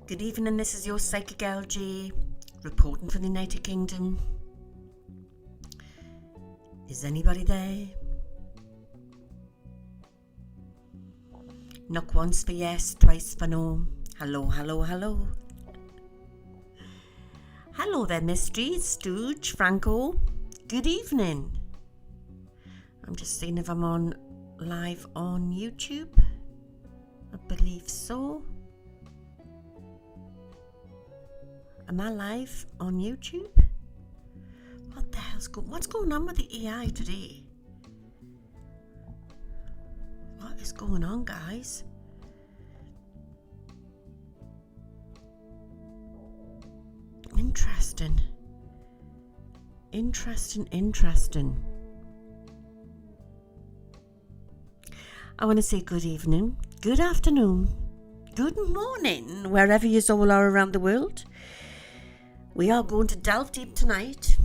Good evening, this is your Psychic LG, reporting from the United Kingdom. Is anybody there? Knock once for yes, twice for no. Hello, hello, hello. Hello there, Mystery, Stooge, Franco. Good evening. I'm just seeing if I'm on live on YouTube. I believe so. Am I live on YouTube? What the hell's what's going on with the AI today? What is going on, guys? Interesting. Interesting. I want to say good evening, good afternoon, good morning, wherever you all are around the world. We are going to delve deep tonight.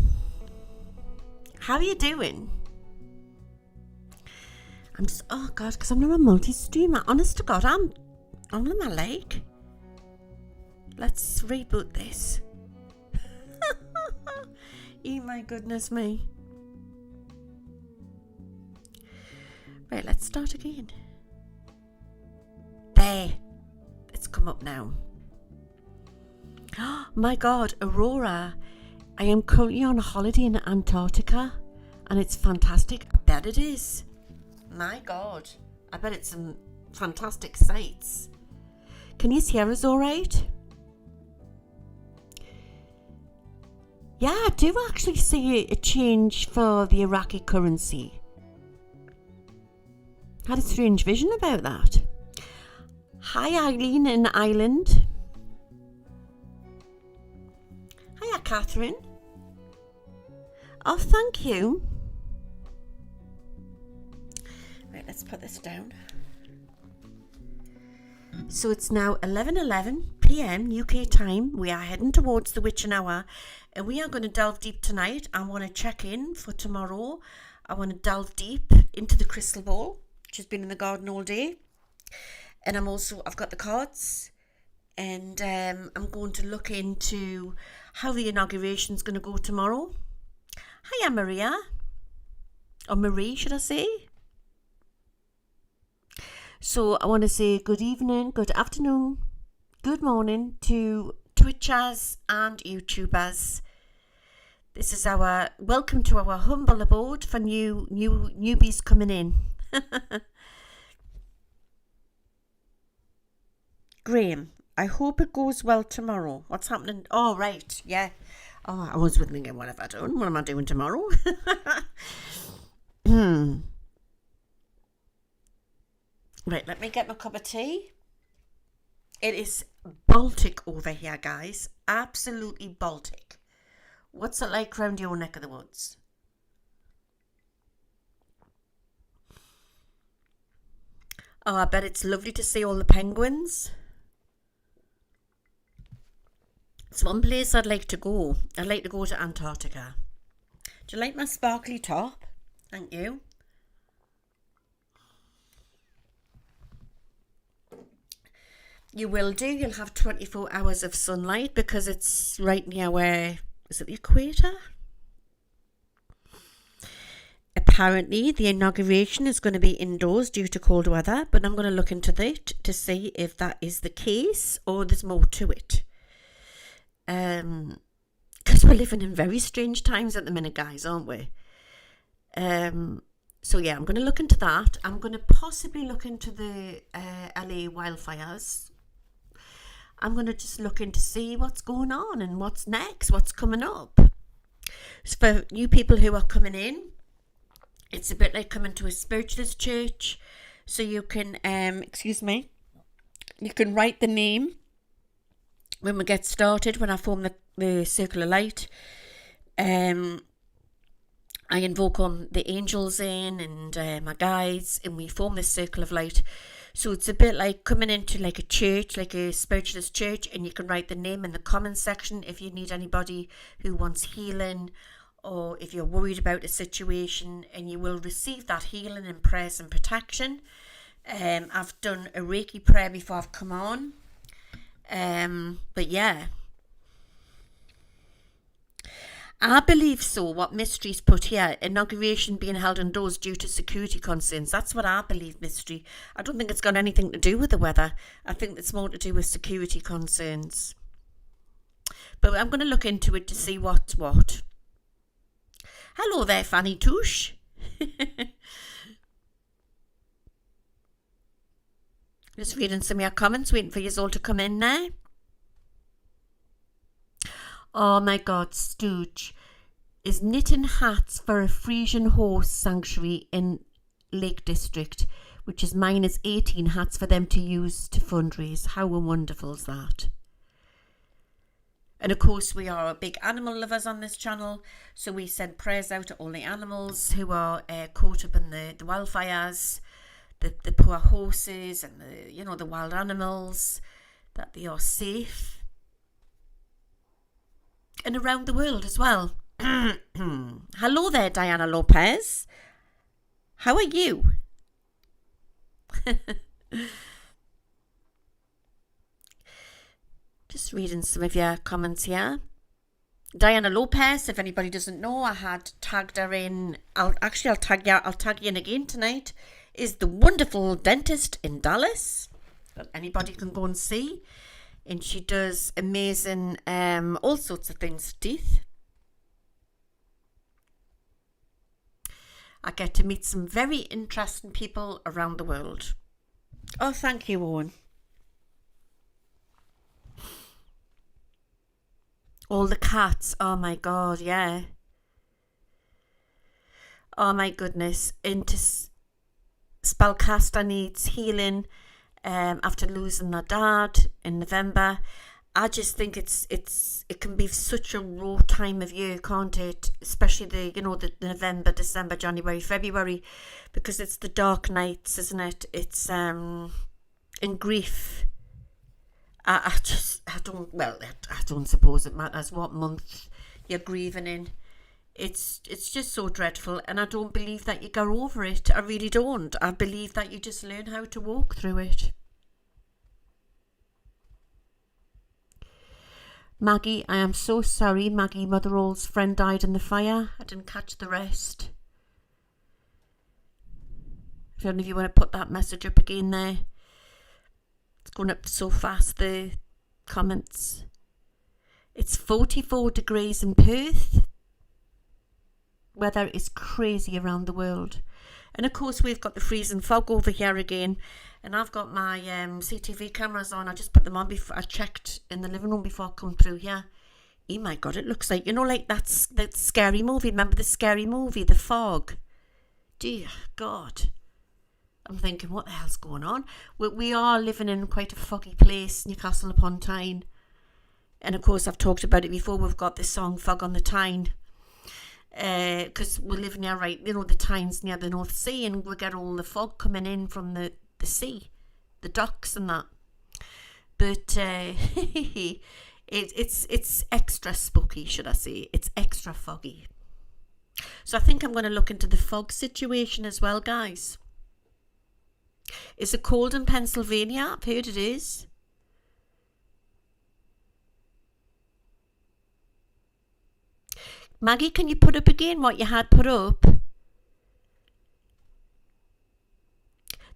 How are you doing? I'm just, oh God, because I'm not a multi-streamer. Honest to God, I'm on my leg. Let's reboot this. Oh my goodness me. Right, let's start again. There. It's come up now. Oh my God, Aurora. I am currently on a holiday in Antarctica and it's fantastic. I bet it is. My God. I bet it's some fantastic sights. Can you hear us all right? Yeah, I do actually see a change for the Iraqi currency. Had a strange vision about that. Hi Eileen in Ireland. Hiya Catherine. Oh, thank you. Right, let's put this down. So it's now 11:11 p.m. UK time. We are heading towards the witching hour and we are going to delve deep tonight. I want to check in for tomorrow. I want to delve deep into the crystal ball, which has been in the garden all day. And I've got the cards and I'm going to look into how the inauguration is going to go tomorrow. Hiya Maria, or Marie should I say. So I want to say good evening, good afternoon, good morning to Twitchers and YouTubers. This is our welcome to our humble abode for newbies coming in. Graham, I hope it goes well tomorrow. What's happening? Oh, right, yeah. Oh, I was thinking, what have I done? What am I doing tomorrow? Right, let me get my cup of tea. It is Baltic over here, guys. Absolutely Baltic. What's it like around your neck of the woods? Oh, I bet it's lovely to see all the penguins. It's one place I'd like to go. I'd like to go to Antarctica. Do you like my sparkly top? Thank you. You will do. You'll have 24 hours of sunlight because it's right near where... Is it the equator? Apparently, the inauguration is going to be indoors due to cold weather, but I'm going to look into that to see if that is the case or there's more to it. Because we're living in very strange times at the minute, guys, aren't we? So yeah, I'm going to look into that. I'm going to possibly look into the LA wildfires. I'm going to just look in to see what's going on and what's next, what's coming up. So for new people who are coming in, it's a bit like coming to a spiritualist church. So you can, you can write the name when we get started, when I form the circle of light. I invoke on the angels in and my guides, and we form this circle of light. So it's a bit like coming into like a church, like a spiritualist church, and you can write the name in the comments section if you need anybody who wants healing, or if you're worried about a situation, and you will receive that healing and prayers and protection. I've done a Reiki prayer before I've come on. But yeah, I believe so. What Mystery's put here, inauguration being held indoors due to security concerns. That's what I believe, Mystery. I don't think it's got anything to do with the weather. I think it's more to do with security concerns. But I'm going to look into it to see what's what. Hello there, Fanny Touche. Just reading some of your comments, waiting for you all to come in now. Oh my God, Stooge is knitting hats for a Frisian horse sanctuary in Lake District, which is minus 18 hats for them to use to fundraise. How wonderful is that? And of course, we are big animal lovers on this channel, so we send prayers out to all the animals who are caught up in the wildfires, the poor horses and the wild animals, that they are safe. And around the world as well. Hello there, Diana Lopez. How are you? Just reading some of your comments here. Diana Lopez, if anybody doesn't know, I had tagged her in. I'll tag you in again tonight. Is the wonderful dentist in Dallas that anybody can go and see. And she does amazing, all sorts of things for teeth. I get to meet some very interesting people around the world. Oh, thank you, Owen. All the cats, oh my God, yeah. Oh my goodness, into Spellcaster needs healing. After losing their dad in November, I just think it can be such a raw time of year, can't it? Especially the November, December, January, February, because it's the dark nights, isn't it? It's in grief. I don't suppose it matters what month you're grieving in. It's just so dreadful, and I don't believe that you go over it. I really don't. I believe that you just learn how to walk through it. Maggie, I am so sorry. Maggie Motherall's friend died in the fire. I didn't catch the rest. If any of you want to put that message up again there. It's going up so fast, the comments. It's 44 degrees in Perth. Weather is crazy around the world. And of course we've got the freezing fog over here again, and I've got my CCTV cameras on. I just put them on before I checked in the living room before I come through here. Oh my God, it looks like, like that scary movie. Remember the scary movie, The Fog? Dear God. I'm thinking, what the hell's going on? We are living in quite a foggy place, Newcastle upon Tyne. And of course I've talked about it before. We've got the song Fog on the Tyne. Because we're living near, the Tyne's near the North Sea, and we get all the fog coming in from the sea, the docks and that. But it's extra spooky, should I say. It's extra foggy. So I think I'm going to look into the fog situation as well, guys. Is it cold in Pennsylvania? I've heard it is. Maggie, can you put up again what you had put up?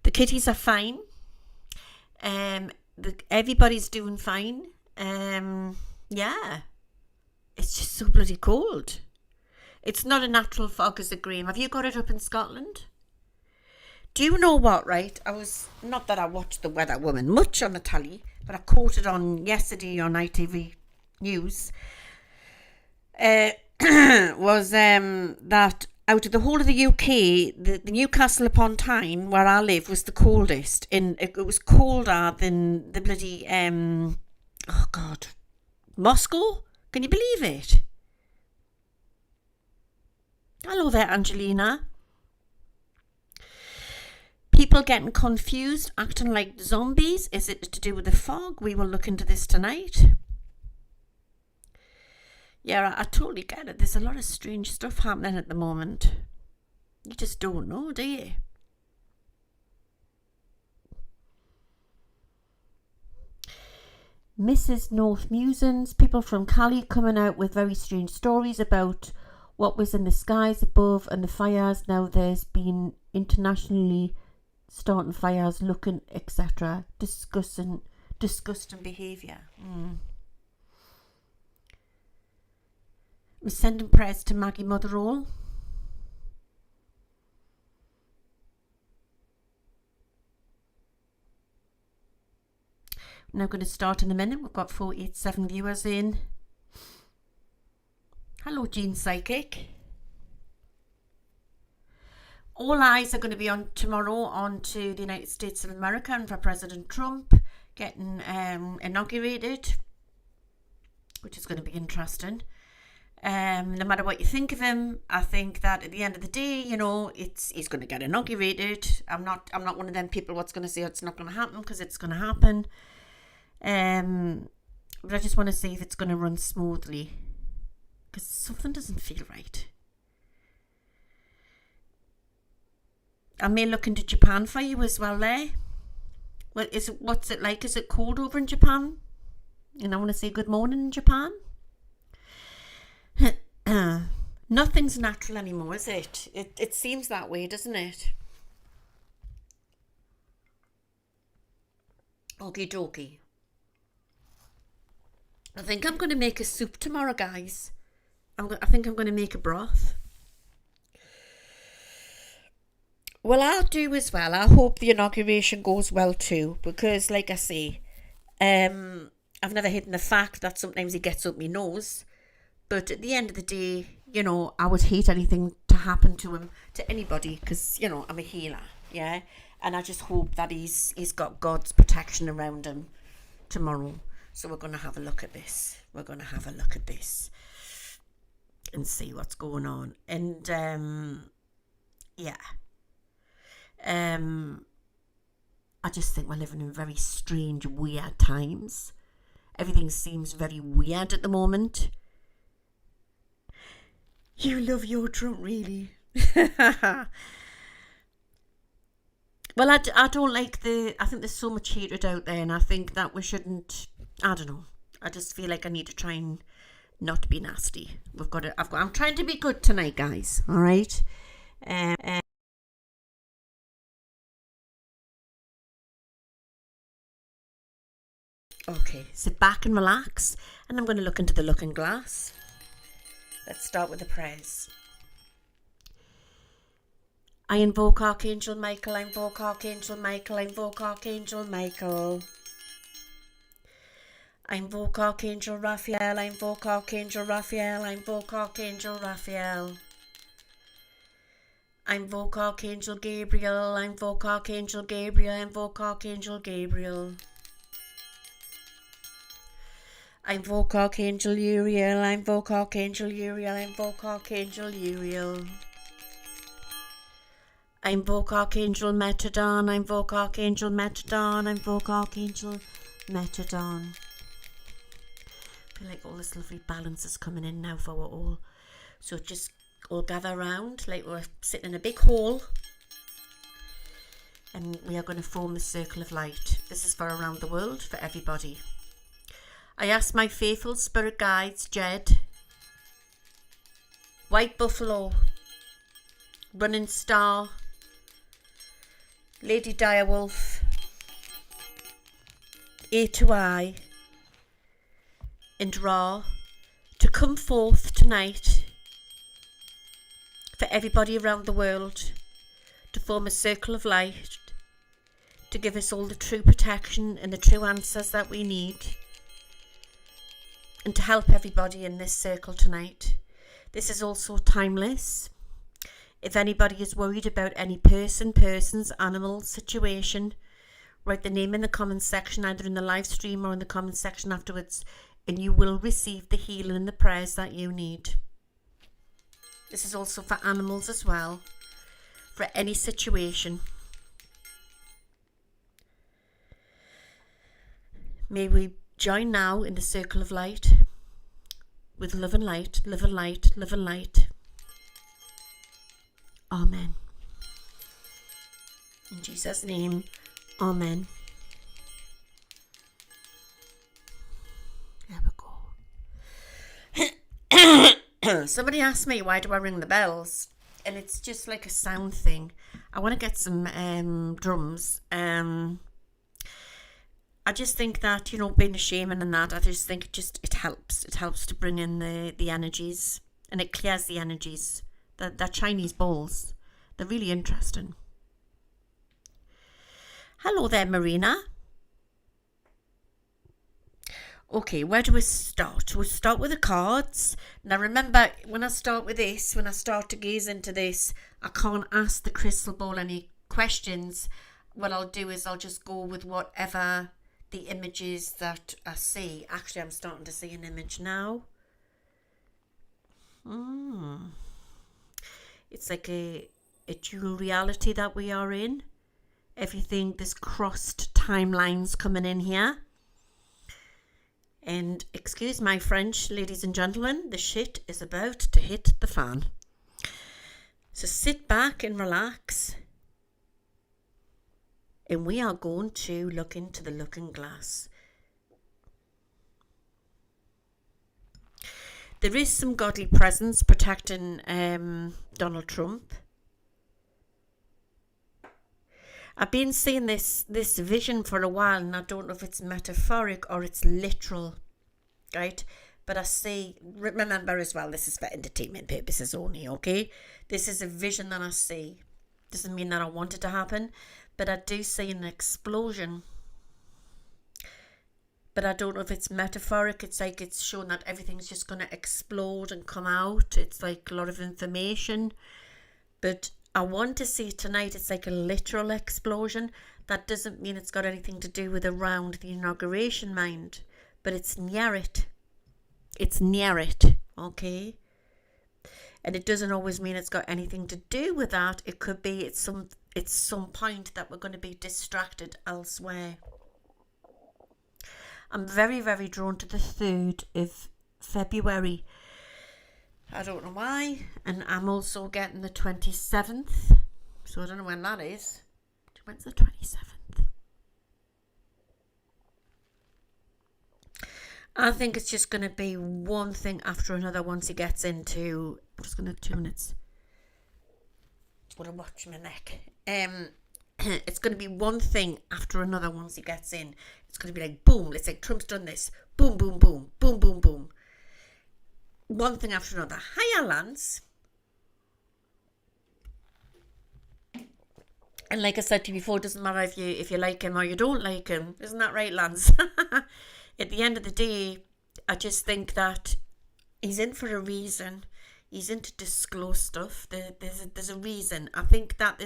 The kitties are fine. Everybody's doing fine. Yeah. It's just so bloody cold. It's not a natural fog, is it, Graham? Have you got it up in Scotland? Do you know what, right? Not that I watched The Weather Woman much on the telly, but I caught it on yesterday on ITV News. Was that out of the whole of the UK, the Newcastle upon Tyne, where I live, was the coldest. It was colder than the bloody Moscow. Can you believe it? Hello there, Angelina. People getting confused, acting like zombies. Is it to do with the fog? We will look into this tonight. Yeah, I totally get it. There's a lot of strange stuff happening at the moment. You just don't know, do you? Mrs. North Musings, people from Cali coming out with very strange stories about what was in the skies above and the fires. Now there's been internationally starting fires, looking, etc. Disgusting behaviour. We're sending prayers to Maggie Motherall. Now going to start in a minute. We've got 487 viewers in. Hello, Jean Psychic. All eyes are going to be on tomorrow on to the United States of America and for President Trump getting inaugurated, which is going to be interesting. No matter what you think of him, I think that at the end of the day, you know, he's going to get inaugurated. I'm not one of them people what's going to say it's not going to happen, because it's going to happen. But I just want to see if it's going to run smoothly, because something doesn't feel right. I may look into Japan for you as well there. Well, what's it like? Is it cold over in Japan? And I want to say good morning in Japan. Nothing's natural anymore, is it? It seems that way, doesn't it? Okie dokie. I think I'm going to make a soup tomorrow, guys. I think I'm going to make a broth. Well, I'll do as well. I hope the inauguration goes well too, because like I say, I've never hidden the fact that sometimes he gets up my nose. But at the end of the day, you know, I would hate anything to happen to him, to anybody, because, you know, I'm a healer, yeah? And I just hope that he's got God's protection around him tomorrow. So we're going to have a look at this. We're going to have a look at this and see what's going on. And, yeah. I just think we're living in very strange, weird times. Everything seems very weird at the moment. You love your Trump, really? Well, I don't like I think there's so much hatred out there, and I think that we shouldn't, I don't know. I just feel like I need to try and not be nasty. I'm trying to be good tonight, guys. All right? Okay, sit back and relax, and I'm going to look into the looking glass. Let's start with the prayers. I invoke Archangel Michael, I invoke Archangel Michael, I invoke Archangel Michael. I invoke Archangel Raphael, I invoke Archangel Raphael, I invoke Archangel Raphael. I invoke Archangel Gabriel, I invoke Archangel Gabriel, I invoke Archangel Gabriel. I invoke Archangel Uriel, I invoke Archangel Uriel, I invoke Archangel Uriel. I invoke Archangel Metadon, I invoke Archangel Metadon, I invoke Archangel Metadon. I feel like all this lovely balance is coming in now for us all. So just all gather around like we're sitting in a big hall. And we are going to form a circle of light. This is for around the world, for everybody. I ask my faithful spirit guides, Jed, White Buffalo, Running Star, Lady Direwolf, A2I, and Ra, to come forth tonight for everybody around the world, to form a circle of light, to give us all the true protection and the true answers that we need, and to help everybody in this circle tonight. This is also timeless. If anybody is worried about any persons, animal, situation, write the name in the comment section, either in the live stream or in the comment section afterwards, and you will receive the healing and the prayers that you need. This is also for animals as well, for any situation. May we join now in the circle of light with love and light, love and light, love and light. Amen. In Jesus' name, amen. Somebody asked me, why do I ring the bells? And it's just like a sound thing. I want to get some drums. I just think that, you know, being a shaman and that, I just think it helps. It helps to bring in the energies, and it clears the energies. That Chinese bowls, they're really interesting. Hello there, Marina. Okay, where do we start? We'll start with the cards. Now remember, when I start to gaze into this, I can't ask the crystal ball any questions. What I'll do is I'll just go with whatever the images that I see. Actually, I'm starting to see an image now. It's like a dual reality that we are in. Everything, there's crossed timelines coming in here. And excuse my French, ladies and gentlemen, the shit is about to hit the fan. So sit back and relax. And we are going to look into the looking glass. There is some godly presence protecting Donald Trump. I've been seeing this vision for a while, and I don't know if it's metaphoric or it's literal, right? But I see, remember as well, this is for entertainment purposes only, okay? This is a vision that I see. Doesn't mean that I want it to happen, but I do see an explosion. But I don't know if it's metaphoric. It's like it's showing that everything's just going to explode and come out. It's like a lot of information. But I want to see tonight, it's like a literal explosion. That doesn't mean it's got anything to do with around the inauguration, mind. But it's near it. It's near it, okay? And it doesn't always mean it's got anything to do with that. It could be it's some point that we're going to be distracted elsewhere. I'm very, very drawn to the 3rd of February. I don't know why. And I'm also getting the 27th. So I don't know when that is. When's the 27th? I think it's just going to be one thing after another once he gets into... I'm just going to 2 minutes. I'm going to watch my neck. It's going to be one thing after another once he gets in. It's going to be like, boom. It's like Trump's done this. Boom, boom, boom. Boom, boom, boom. One thing after another. Hiya, Lance. And like I said to you before, it doesn't matter if you like him or you don't like him. Isn't that right, Lance? At the end of the day, I just think that he's in for a reason. He's in to disclose stuff. There's a reason. I think that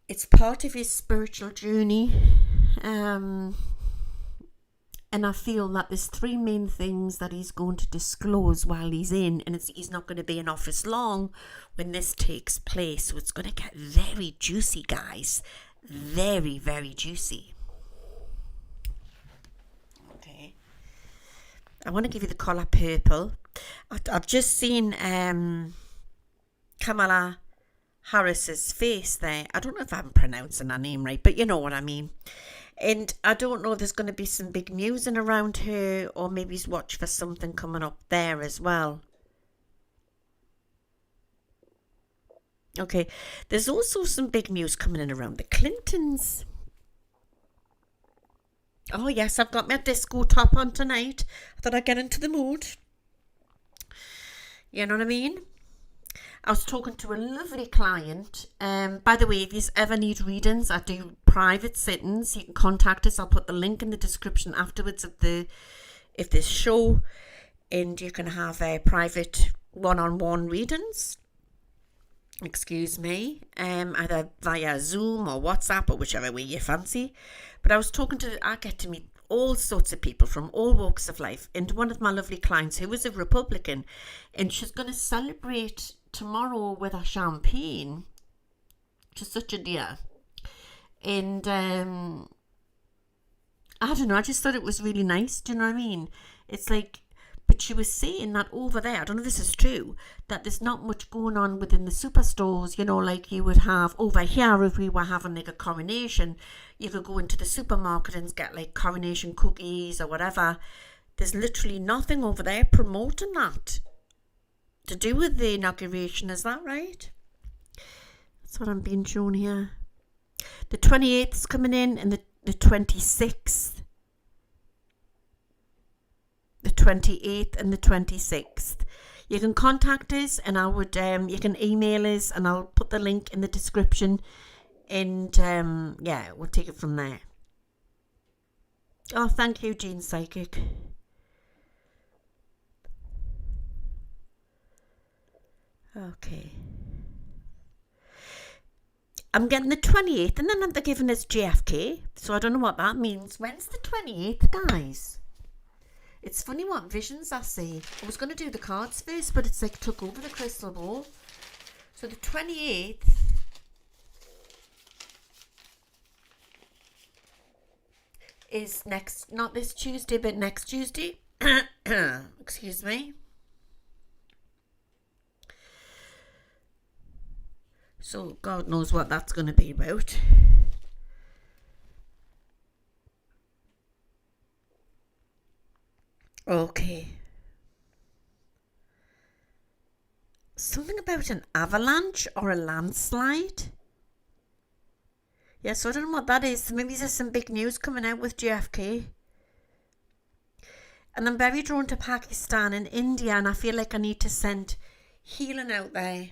it's part of his spiritual journey. And I feel that there's 3 main things that he's going to disclose while he's in. And he's not going to be in office long when this takes place. So it's going to get very juicy, guys. Very, very juicy. Okay. I want to give you the colour purple. I've just seen Kamala Harris's face there. I don't know if I'm pronouncing her name right, but you know what I mean. And I don't know, there's going to be some big news in around her, or maybe watch for something coming up there as well. Okay, there's also some big news coming in around the Clintons. Oh yes, I've got my disco top on tonight. I thought I'd get into the mood. You know what I mean? I was talking to a lovely client. By the way, if you ever need readings, I do private sittings. You can contact us. I'll put the link in the description afterwards of this show, and you can have private one-on-one readings. Excuse me, either via Zoom or WhatsApp or whichever way you fancy. But I get to meet all sorts of people from all walks of life. And one of my lovely clients who was a Republican, and she's going to celebrate tomorrow with a champagne. She's such a dear. And I don't know, I just thought it was really nice. Do you know what I mean? It's like, but she was saying that over there, I don't know if this is true, that there's not much going on within the superstores, you know, like you would have over here if we were having like a coronation. You could go into the supermarket and get like coronation cookies or whatever. There's literally nothing over there promoting that to do with the inauguration. Is that right? That's what I'm being shown here. The 28th is coming in, and the 26th, the 28th and the 26th. You can contact us, and I would you can email us, and I'll put the link in the description, and yeah, we'll take it from there. Oh, thank you, Jean Psychic. Okay. I'm getting the 28th, and then they're giving us JFK, so I don't know what that means. When's the 28th, guys? It's funny what visions I see. I was going to do the cards first, but it's like took over the crystal ball. So the 28th is next, not this Tuesday, but next Tuesday. Excuse me. So God knows what that's going to be about. Okay. Something about an avalanche or a landslide. Yeah, so I don't know what that is. Maybe there's some big news coming out with JFK. And I'm very drawn to Pakistan and India, and I feel like I need to send healing out there.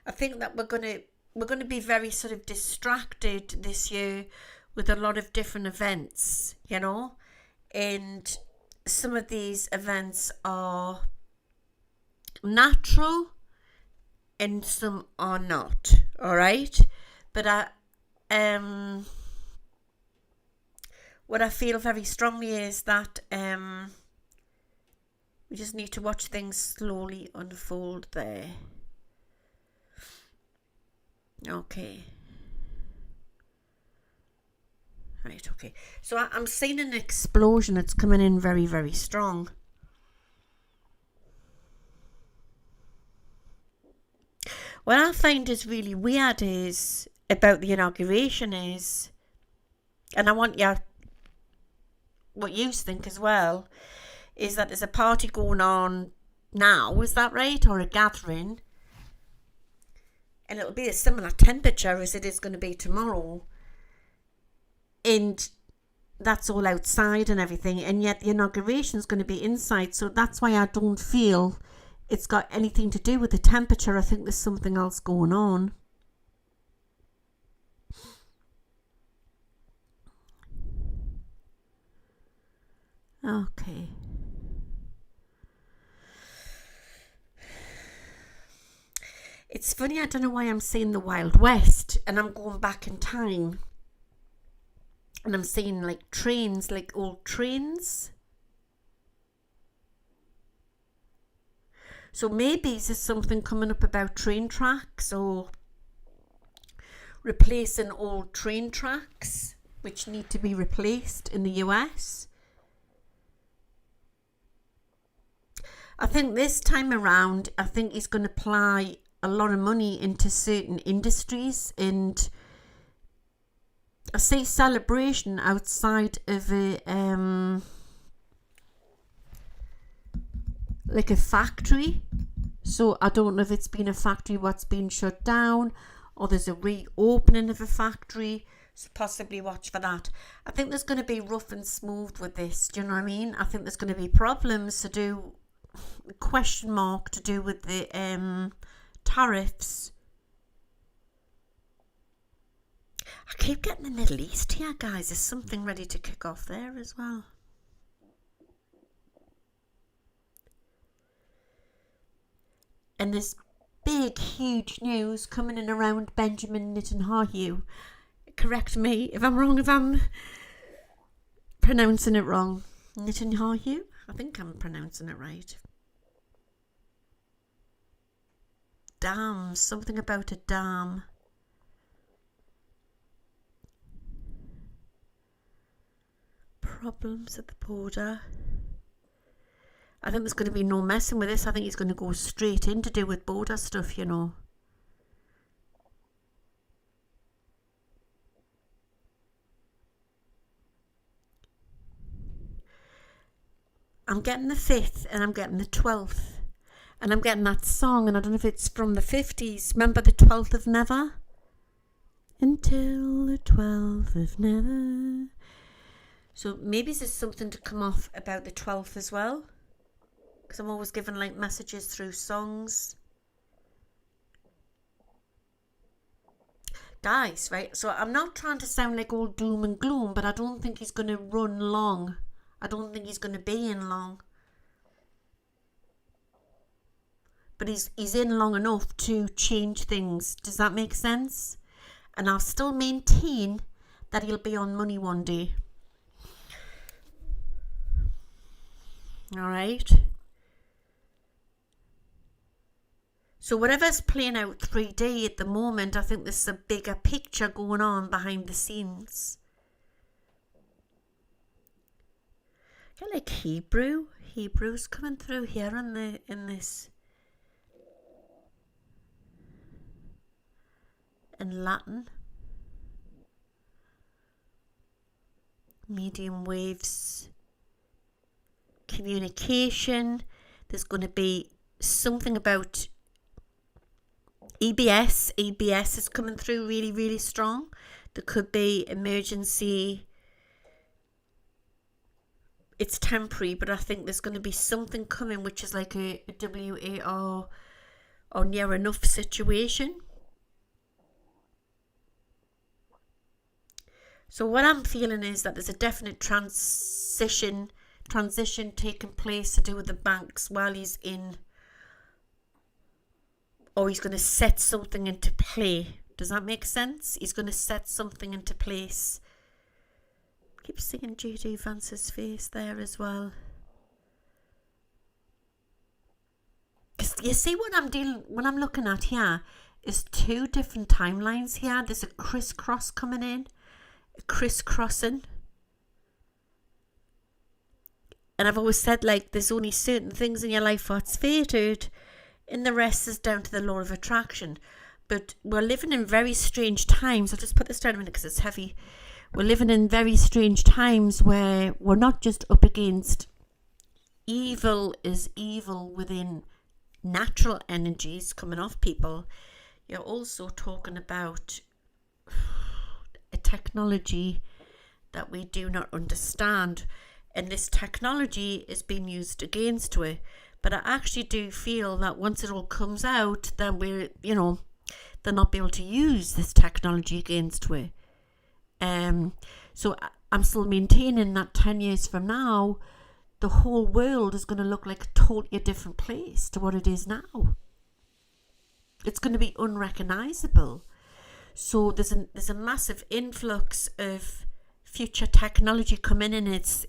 I think that we're going to be very sort of distracted this year with a lot of different events, you know, and some of these events are natural and some are not, all right? But what I feel very strongly is that we just need to watch things slowly unfold there. Okay. Right, okay. So I'm seeing an explosion that's coming in very, very strong. What I find is really weird is about the inauguration is, and I want you, what you think as well, is that there's a party going on now, is that right? Or a gathering. And it'll be a similar temperature as it is going to be tomorrow. And that's all outside and everything. And yet the inauguration is going to be inside. So that's why I don't feel it's got anything to do with the temperature. I think there's something else going on. Okay. It's funny, I don't know why I'm seeing the Wild West, and I'm going back in time, and I'm seeing like trains, like old trains. So maybe there's something coming up about train tracks or replacing old train tracks which need to be replaced in the US. I think this time around, I think he's going to apply a lot of money into certain industries, and I see celebration outside of a like a factory. So I don't know if it's been a factory what's been shut down, or there's a reopening of a factory. So possibly watch for that. I think there's going to be rough and smooth with this. Do you know what I mean? I think there's going to be problems to do, question mark, to do with the tariffs. I keep getting the Middle East here, guys. There's something ready to kick off there as well. And there's big, huge news coming in around Benjamin Netanyahu. Correct me if I'm wrong, if I'm pronouncing it wrong. Netanyahu? I think I'm pronouncing it right. Dam, something about a dam. Problems at the border. I think there's going to be no messing with this. I think he's going to go straight in to do with border stuff, you know. I'm getting the 5th and I'm getting the 12th. And I'm getting that song, and I don't know if it's from the 50s. Remember the 12th of Never? Until the 12th of Never. So maybe there's something to come off about the 12th as well. Because I'm always given like messages through songs. Guys, right? So I'm not trying to sound like all doom and gloom, but I don't think he's going to run long. I don't think he's going to be in long. But he's in long enough to change things. Does that make sense? And I'll still maintain that he'll be on Money one day. All right. So whatever's playing out 3D at the moment, I think there's a bigger picture going on behind the scenes. I like Hebrew. Hebrew's coming through here in this. In Latin. Medium waves. Communication. There's going to be something about EBS. EBS is coming through really, really strong. There could be emergency. It's temporary, but I think there's going to be something coming which is like a WAR or near enough situation. So what I'm feeling is that there's a definite transition taking place to do with the banks while he's in, or he's going to set something into play. Does that make sense? He's going to set something into place. Keep seeing J.D. Vance's face there as well. Because you see what I'm looking at here is 2 different timelines here. There's a crisscross coming in. Crisscrossing, and I've always said like there's only certain things in your life what's fated, and the rest is down to the law of attraction. But we're living in very strange times. I'll just put this down a minute because it's heavy. We're living in very strange times where we're not just up against evil is evil within natural energies coming off people. You're also talking about a technology that we do not understand, and this technology is being used against it. But I actually do feel that once it all comes out, then they'll not be able to use this technology against it. So I'm still maintaining that 10 years from now, the whole world is going to look like a totally different place to what it is now. It's going to be unrecognizable. So there's a massive influx of future technology coming in. It's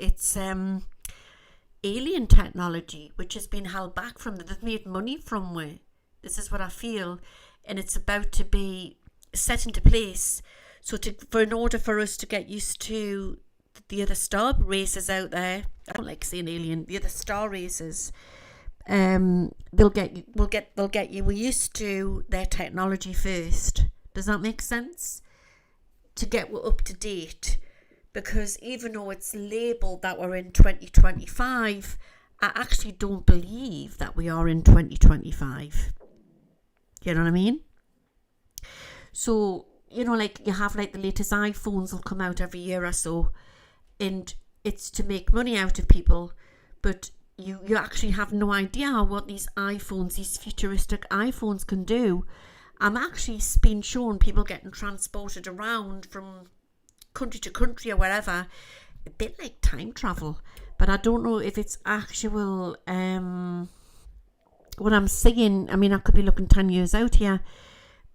alien technology which has been held back from them. They've made money from it. This is what I feel, and it's about to be set into place. So in order for us to get used to the other star races out there, I don't like saying alien, the other star races, they'll get you used to their technology first. Does that make sense? To get up to date. Because even though it's labelled that we're in 2025, I actually don't believe that we are in 2025. You know what I mean? So, like you have like the latest iPhones will come out every year or so, and it's to make money out of people, but you actually have no idea what these futuristic iPhones can do. I'm actually been shown people getting transported around from country to country or wherever, a bit like time travel. But I don't know if it's actual, what I'm seeing, I mean, I could be looking 10 years out here,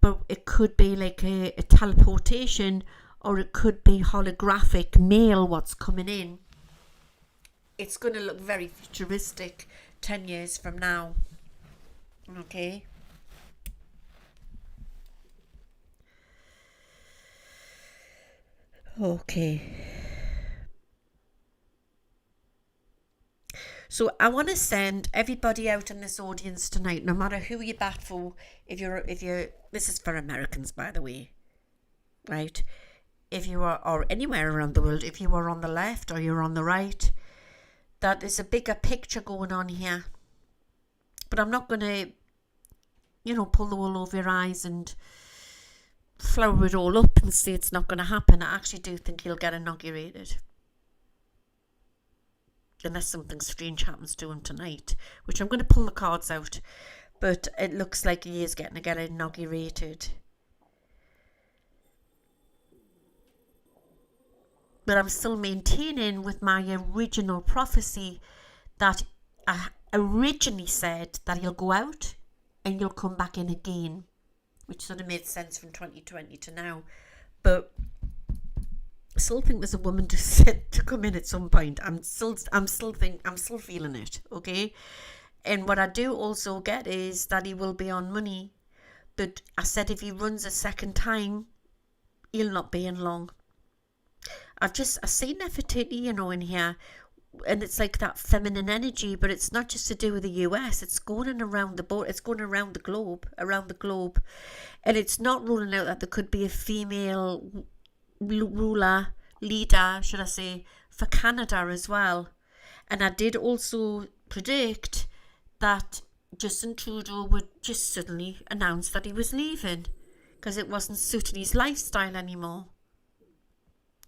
but it could be like a teleportation, or it could be holographic mail what's coming in. It's going to look very futuristic 10 years from now. Okay. Okay. So I want to send everybody out in this audience tonight, no matter who you bat for, if you're this is for Americans, by the way, right? If you are, or anywhere around the world, if you are on the left or you're on the right, that there's a bigger picture going on here. But I'm not going to, pull the wool over your eyes and flower it all up and say it's not going to happen. I actually do think he'll get inaugurated. Unless something strange happens to him tonight, which I'm going to pull the cards out. But it looks like he is going to get inaugurated. But I'm still maintaining with my original prophecy that I originally said that he'll go out and he'll come back in again, which sort of made sense from 2020 to now. But I still think there's a woman to come in at some point. I'm still feeling it, okay? And what I do also get is that he will be on money. But I said if he runs a second time, he'll not be in long. I've seen Nefertiti, in here, and it's like that feminine energy, but it's not just to do with the US. It's going around the board. It's going around the globe, and it's not ruling out that there could be a female leader, should I say, for Canada as well. And I did also predict that Justin Trudeau would just suddenly announce that he was leaving because it wasn't suiting his lifestyle anymore.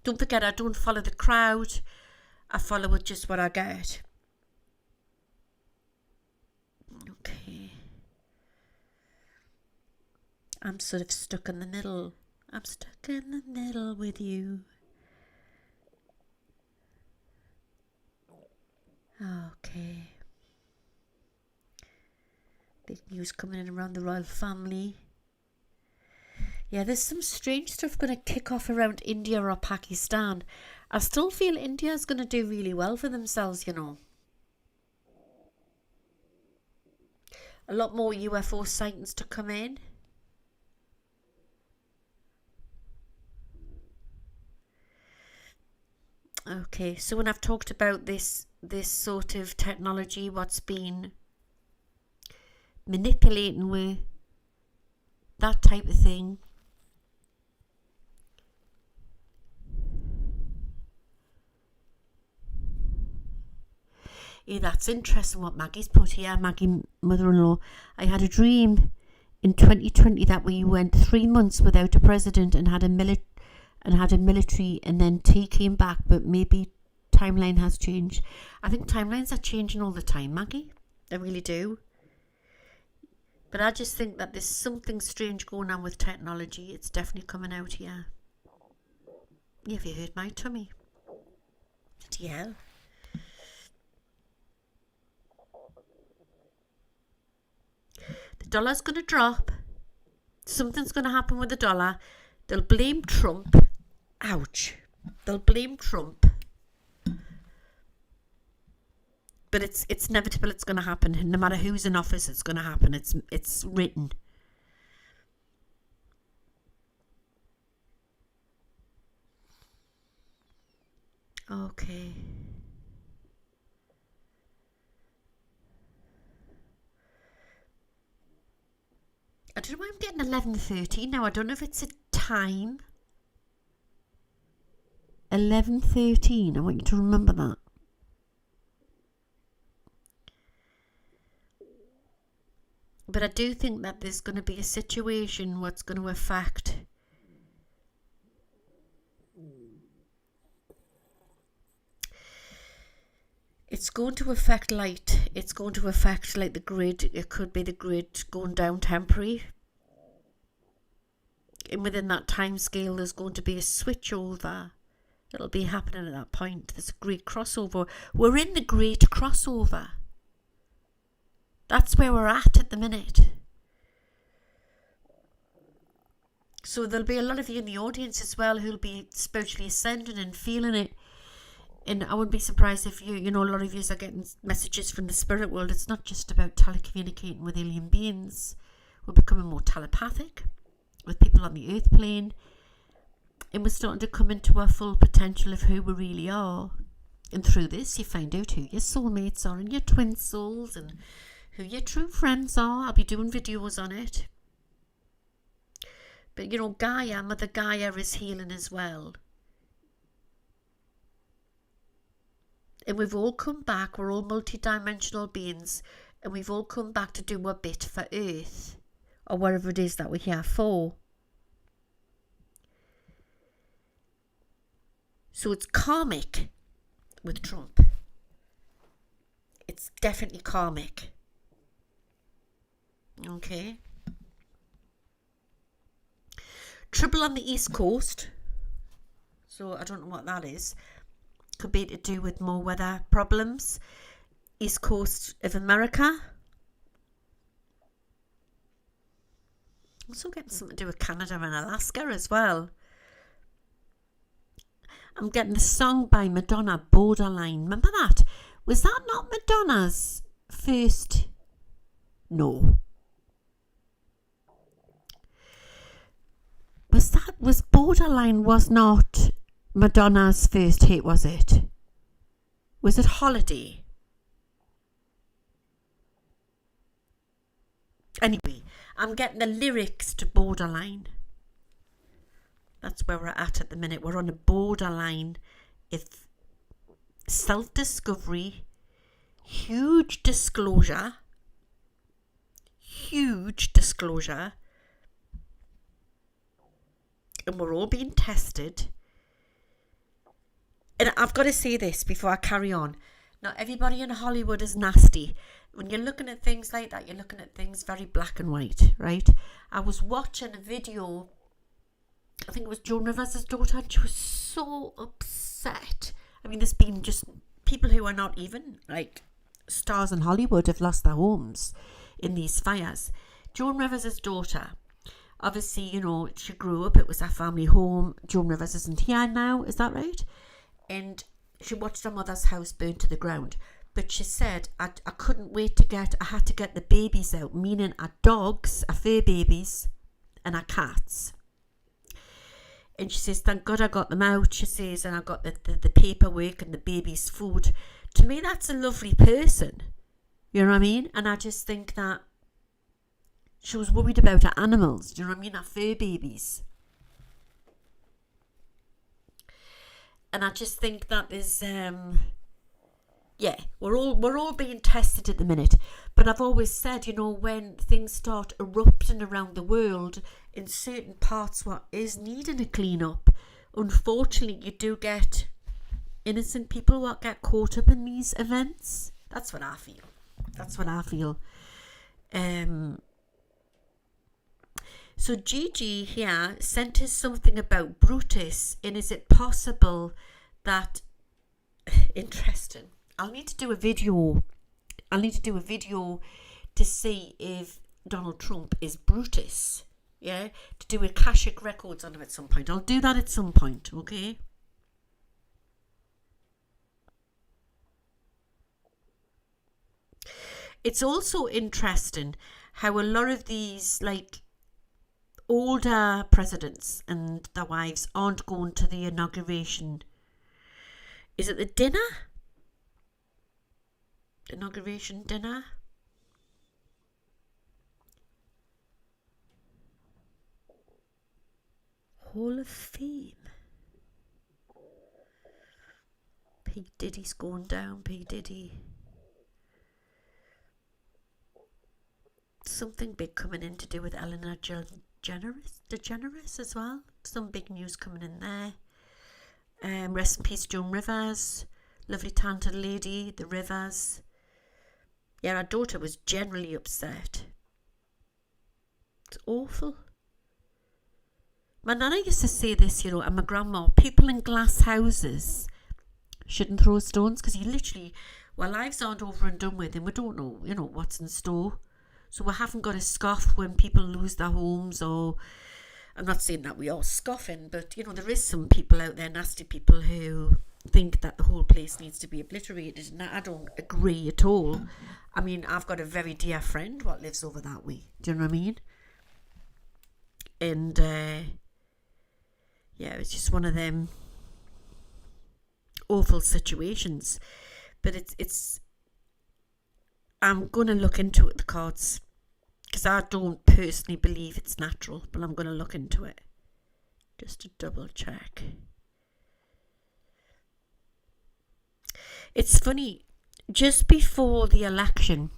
Don't forget, I don't follow the crowd. I follow it just what I get. Okay. I'm sort of stuck in the middle. I'm stuck in the middle with you. Okay. Big news coming in around the royal family. Yeah, there's some strange stuff going to kick off around India or Pakistan. I still feel India is going to do really well for themselves, A lot more UFO sightings to come in. Okay, so when I've talked about this sort of technology, what's been manipulating with that type of thing, yeah, that's interesting what Maggie's put here. Maggie, mother-in-law. I had a dream in 2020 that we went 3 months without a president and had a military, and then T came back, but maybe timeline has changed. I think timelines are changing all the time, Maggie. I really do. But I just think that there's something strange going on with technology. It's definitely coming out here. Have you heard my tummy? Yeah. The dollar's going to drop. Something's going to happen with the dollar. They'll blame Trump. Ouch. They'll blame Trump. But it's inevitable. It's going to happen. No matter who's in office, it's going to happen. It's written. Okay. I don't know why I'm getting 11:30 now. I don't know if it's a time. 11:13. I want you to remember that. But I do think that there's going to be a situation what's going to affect it's going to affect light. It's going to affect like the grid. It could be the grid going down temporary. And within that time scale, there's going to be a switch over. It'll be happening at that point. There's a great crossover. We're in the great crossover. That's where we're at the minute. So there'll be a lot of you in the audience as well who'll be spiritually ascending and feeling it. And I wouldn't be surprised if a lot of you are getting messages from the spirit world. It's not just about telecommunicating with alien beings. We're becoming more telepathic with people on the earth plane. And we're starting to come into our full potential of who we really are. And through this, you find out who your soulmates are and your twin souls and who your true friends are. I'll be doing videos on it. But, Gaia, Mother Gaia is healing as well. And we've all come back. We're all multidimensional beings. And we've all come back to do a bit for Earth. Or whatever it is that we're here for. So it's karmic with Trump. It's definitely karmic. Okay. Trouble on the East Coast. So I don't know what that is. Could be to do with more weather problems. East Coast of America. Also getting something to do with Canada and Alaska as well. I'm getting the song by Madonna, Borderline. Remember that? Was that not Madonna's first? No. Was Borderline was not Madonna's first hit, was it? Was it Holiday? Anyway, I'm getting the lyrics to Borderline. That's where we're at the minute. We're on a borderline of self-discovery, huge disclosure, and we're all being tested. And I've got to say this before I carry on. Not everybody in Hollywood is nasty. When you're looking at things like that, you're looking at things very black and white, right? I was watching a video, I think it was Joan Rivers' daughter, and she was so upset. I mean, there's been just people who are not even like stars in Hollywood have lost their homes in these fires. Joan Rivers' daughter, obviously, you know, she grew up, it was her family home. Joan Rivers isn't here now, is that right? And she watched her mother's house burn to the ground. But she said, I couldn't wait I had to get the babies out, meaning our dogs, our fur babies, and our cats. And she says, thank God I got them out, she says, and I got the paperwork and the baby's food. To me, that's a lovely person. You know what I mean? And I just think that she was worried about her animals. Do you know what I mean? Her fur babies. And I just think that is, yeah, we're all being tested at the minute. But I've always said, you know, when things start erupting around the world, in certain parts what is needing a clean up, unfortunately you do get innocent people what get caught up in these events. That's what I feel. So Gigi here sent us something about Brutus, and is it possible that interesting. I'll need to do a video to see if Donald Trump is Brutus. Yeah, to do Akashic records on him at some point. I'll do that at some point, okay? It's also interesting how a lot of these, like, older presidents and their wives aren't going to the inauguration. Is it the dinner? Inauguration dinner? Hall of Fame. P. Diddy's going down, P. Diddy. Something big coming in to do with Eleanor DeGeneres as well. Some big news coming in there. Rest in peace, Joan Rivers. Lovely talented lady, the Rivers. Yeah, our daughter was generally upset. It's awful. My nana used to say this, you know, and my grandma, people in glass houses shouldn't throw stones, because you literally, well, lives aren't over and done with, and we don't know, you know, what's in store. So we haven't got to scoff when people lose their homes, or I'm not saying that we are scoffing, but, you know, there is some people out there, nasty people, who think that the whole place needs to be obliterated, and I don't agree at all. I mean, I've got a very dear friend what lives over that way. Do you know what I mean? And, yeah, it's just one of them awful situations. But it's I'm going to look into it, the cards, because I don't personally believe it's natural, but I'm going to look into it just to double check. It's funny, just before the election,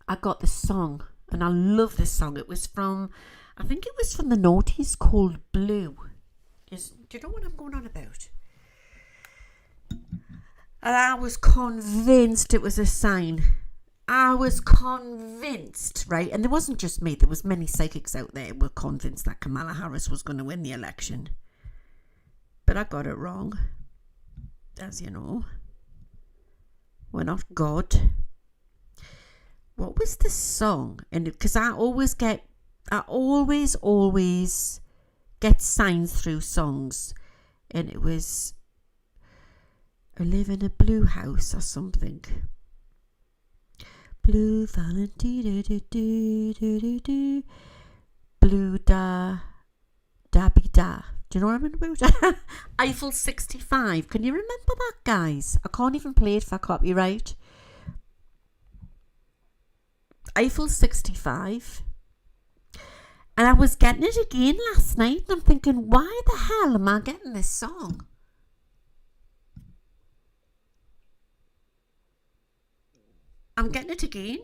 I got this song, and I love this song. It was from, I think it was from the noughties, called Blue. Do you know what I'm going on about? And I was convinced it was a sign. I was convinced, right? And there wasn't just me. There was many psychics out there who were convinced that Kamala Harris was going to win the election. But I got it wrong. As you know. We're not God. What was the song? And because I always get signs through songs. And it was, I live in a blue house or something. Blue Valentine, blue dabby da. Do you know what I'm about? Eiffel 65. Can you remember that, guys? I can't even play it for copyright. Eiffel 65. And I was getting it again last night, and I'm thinking, why the hell am I getting this song? I'm getting it again.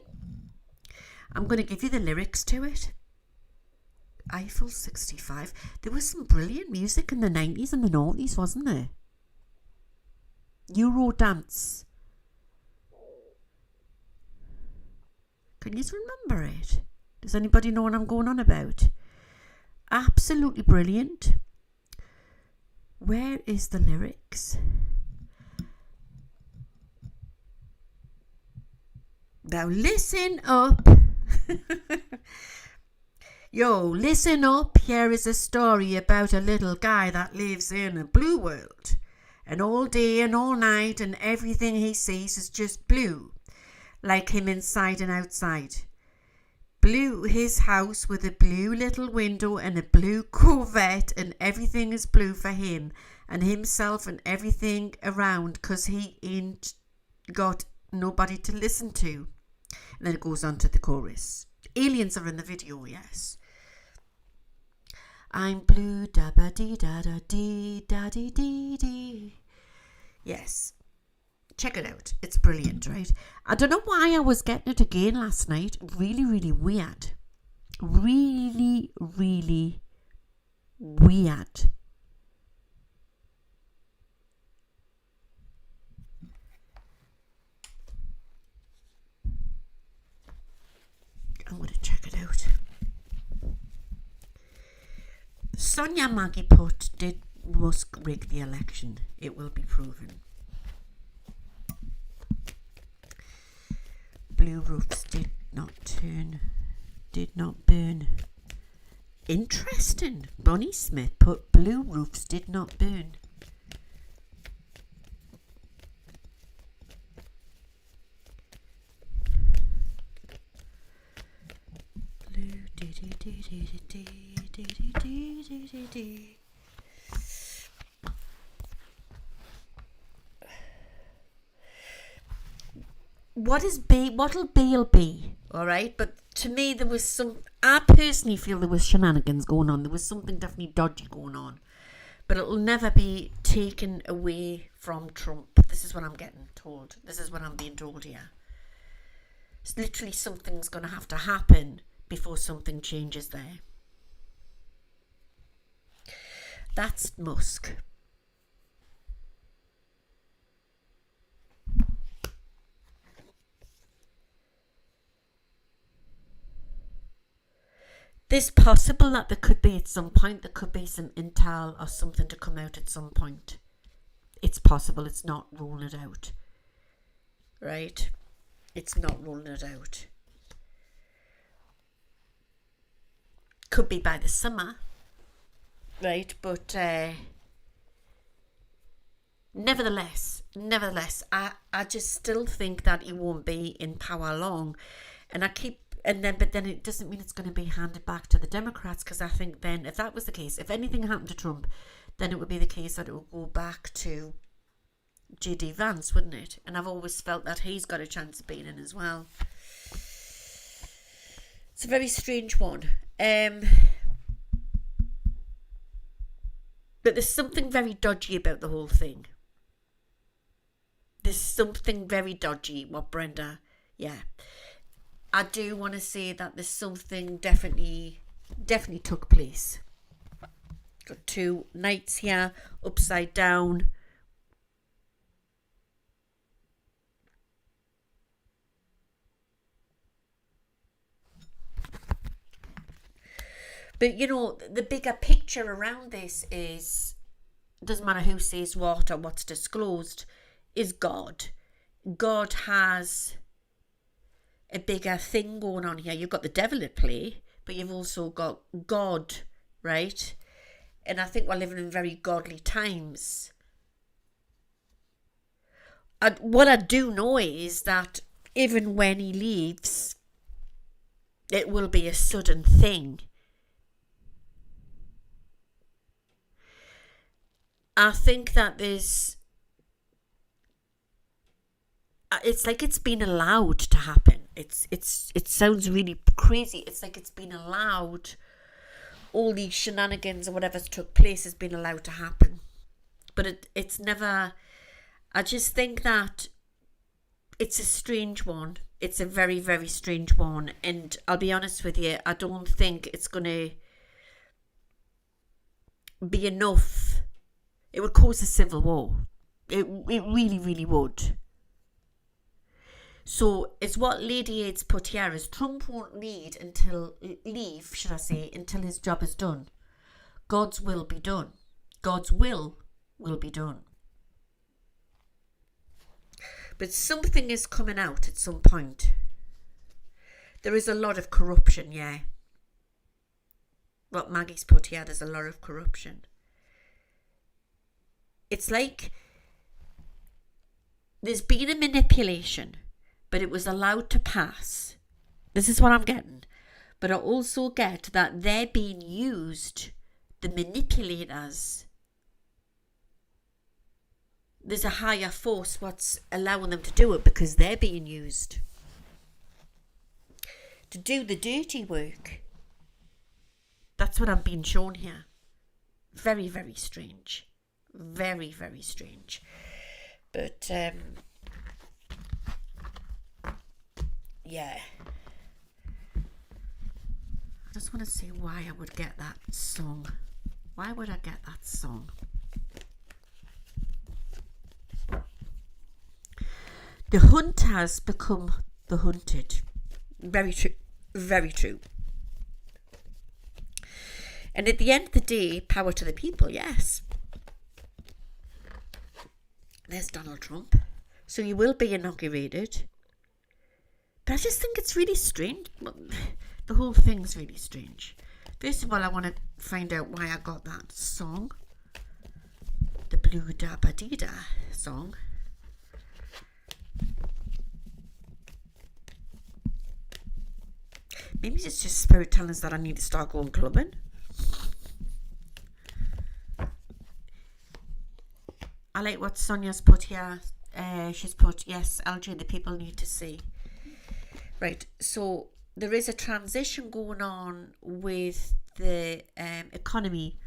I'm going to give you the lyrics to it. Eiffel 65. There was some brilliant music in the 90s and the 90s, wasn't there? Eurodance. Can you remember it? Does anybody know what I'm going on about? Absolutely brilliant. Where is the lyrics? Now listen up. Yo, listen up. Here is a story about a little guy that lives in a blue world. And all day and all night and everything he sees is just blue. Like him inside and outside. Blue, his house with a blue little window and a blue Corvette, and everything is blue for him and himself and everything around, 'cause he ain't got nobody to listen to. And then it goes on to the chorus. Aliens are in the video, yes. I'm blue, da ba dee da da dee da dee dee dee. Yes. Check it out. It's brilliant, right? I don't know why I was getting it again last night. Really, really weird. Really, really weird. I'm going to check it out. Sonia Maggie put, did Musk rig the election? It will be proven. Blue roofs did not burn. Interesting. Bonnie Smith put blue roofs did not burn. Blue dee dee dee dee dee dee dee dee dee dee. What'll be'll be, alright? But to me, I personally feel there was shenanigans going on. There was something definitely dodgy going on. But it'll never be taken away from Trump. This is what I'm getting told. This is what I'm being told here. It's literally something's going to have to happen before something changes there. That's Musk. It's possible that there could be at some point, there could be some intel or something to come out at some point. It's possible. It's not ruling it out. Right? It's not ruling it out. Could be by the summer. Right? But nevertheless, I just still think that he won't be in power long. But then it doesn't mean it's going to be handed back to the Democrats, because I think then, if that was the case, if anything happened to Trump, then it would be the case that it would go back to J.D. Vance, wouldn't it? And I've always felt that he's got a chance of being in as well. It's a very strange one. But there's something very dodgy about the whole thing. there's something very dodgy. What Brenda, yeah. I do want to say that there's something definitely took place. Got 2 knights here, upside down. But, you know, the bigger picture around this is, doesn't matter who says what or what's disclosed, is God. God has a bigger thing going on here. You've got the devil at play, but you've also got God, right? And I think we're living in very godly times. What I do know is that even when he leaves, it will be a sudden thing. I think that it's like it's been allowed to happen. It sounds really crazy. It's like it's been allowed. All these shenanigans or whatever's took place has been allowed to happen. But it's never... I just think that it's a strange one. It's a very, very strange one. And I'll be honest with you, I don't think it's going to be enough. It would cause a civil war. It really, really would. So it's what Lady Aids put here is Trump won't leave until his job is done. God's will be done. God's will be done. But something is coming out at some point. There is a lot of corruption, yeah. What Maggie's put here, there's a lot of corruption. It's like there's been a manipulation, but it was allowed to pass. This is what I'm getting. But I also get that they're being used, the manipulators. There's a higher force what's allowing them to do it because they're being used to do the dirty work. That's what I'm being shown here. Very, very strange. Very, very strange. But, yeah. I just want to see why I would get that song. Why would I get that song? The hunt has become the hunted. Very true. Very true. And at the end of the day, power to the people, yes. There's Donald Trump. So you will be inaugurated. But I just think it's really strange. The whole thing's really strange. First of all, I want to find out why I got that song. The Blue Dabba-Dee-Da song. Maybe it's just spirit telling us that I need to start going clubbing. I like what Sonia's put here. She's put, yes, LG, the people need to see. Right, so there is a transition going on with the economy.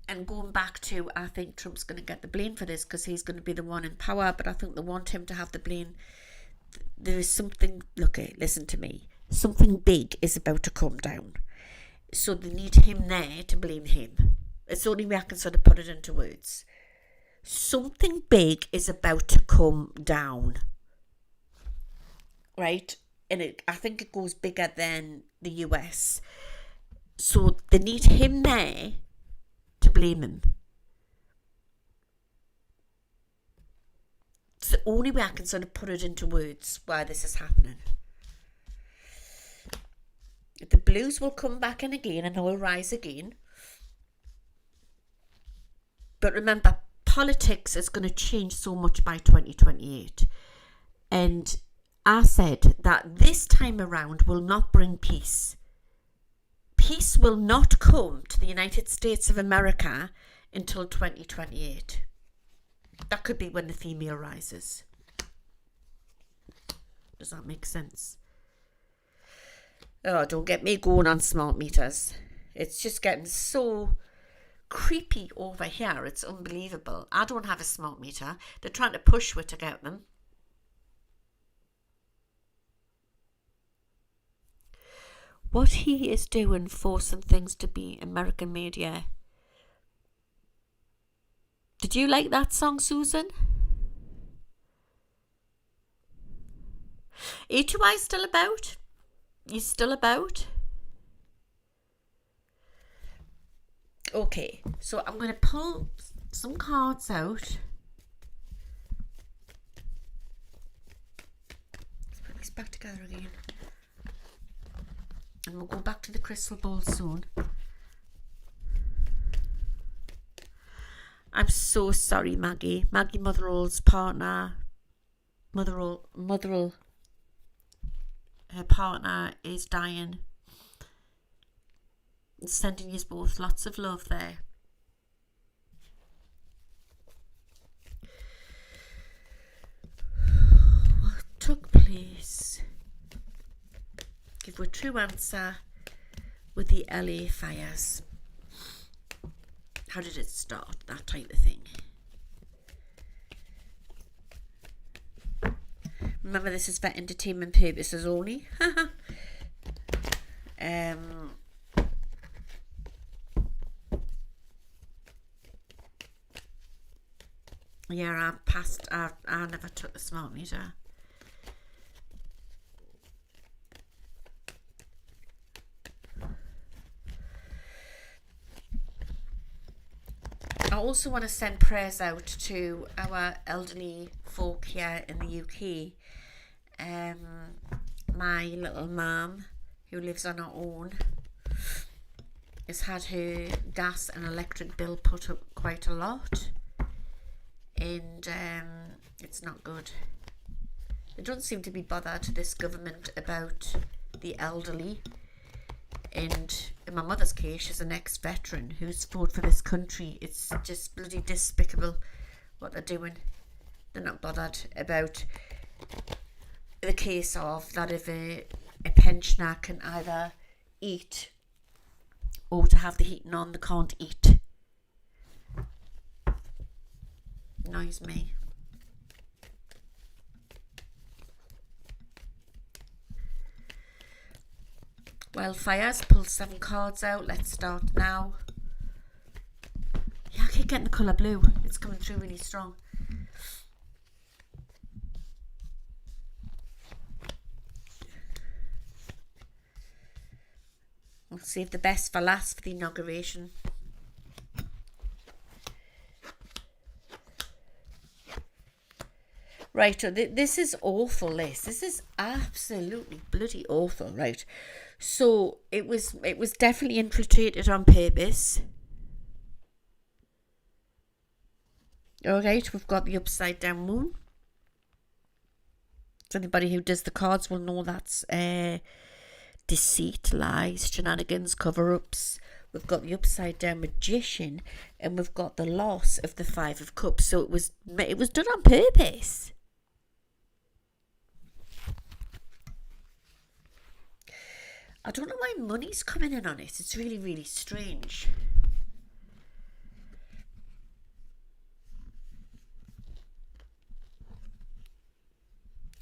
And going back to, I think Trump's going to get the blame for this because he's going to be the one in power. But I think they want him to have the blame. There is something, listen to me. Something big is about to come down. So they need him there to blame him. It's the only way I can sort of put it into words. Something big is about to come down. Right? And I think it goes bigger than the US. So they need him there to blame him. It's the only way I can sort of put it into words why this is happening. The blues will come back in again and they will rise again. But remember, politics is going to change so much by 2028. And I said that this time around will not bring peace. Peace will not come to the United States of America until 2028. That could be when the female rises. Does that make sense? Oh, don't get me going on smart meters. It's just getting so creepy over here. It's unbelievable. I don't have a smart meter. They're trying to push me to get them. What he is doing, forcing things to be American made, yeah. Did you like that song, Susan? E2I still about? You still about? Okay, so I'm going to pull some cards out. Let's put this back together again. And we'll go back to the crystal ball soon. I'm so sorry, Maggie. Maggie Motherall's partner. Motherall. Her partner is dying. Sending you both lots of love there. What took place? Give a true answer with the LA fires. How did it start? That type of thing. Remember, this is for entertainment purposes only. Yeah, I never took the smart meter. I also want to send prayers out to our elderly folk here in the UK. My little mum, who lives on her own, has had her gas and electric bill put up quite a lot. And it's not good. They don't seem to be bothered, this government, about the elderly. And in my mother's case, she's an ex-veteran who's fought for this country. It's just bloody despicable what they're doing. They're not bothered about the case of that if a pensioner can either eat or to have the heating on, they can't eat. Annoys me. Wildfires, pull 7 cards out. Let's start now. Yeah, I keep getting the colour blue. It's coming through really strong. We'll save the best for last for the inauguration. Right, so this is awful, This is absolutely bloody awful, right? So it was definitely infiltrated on purpose. Alright, we've got the upside down moon. So anybody who does the cards will know that's deceit, lies, shenanigans, cover-ups. We've got the upside down magician, and we've got the loss of the 5 of cups. So it was done on purpose. I don't know why money's coming in on it. It's really, really strange.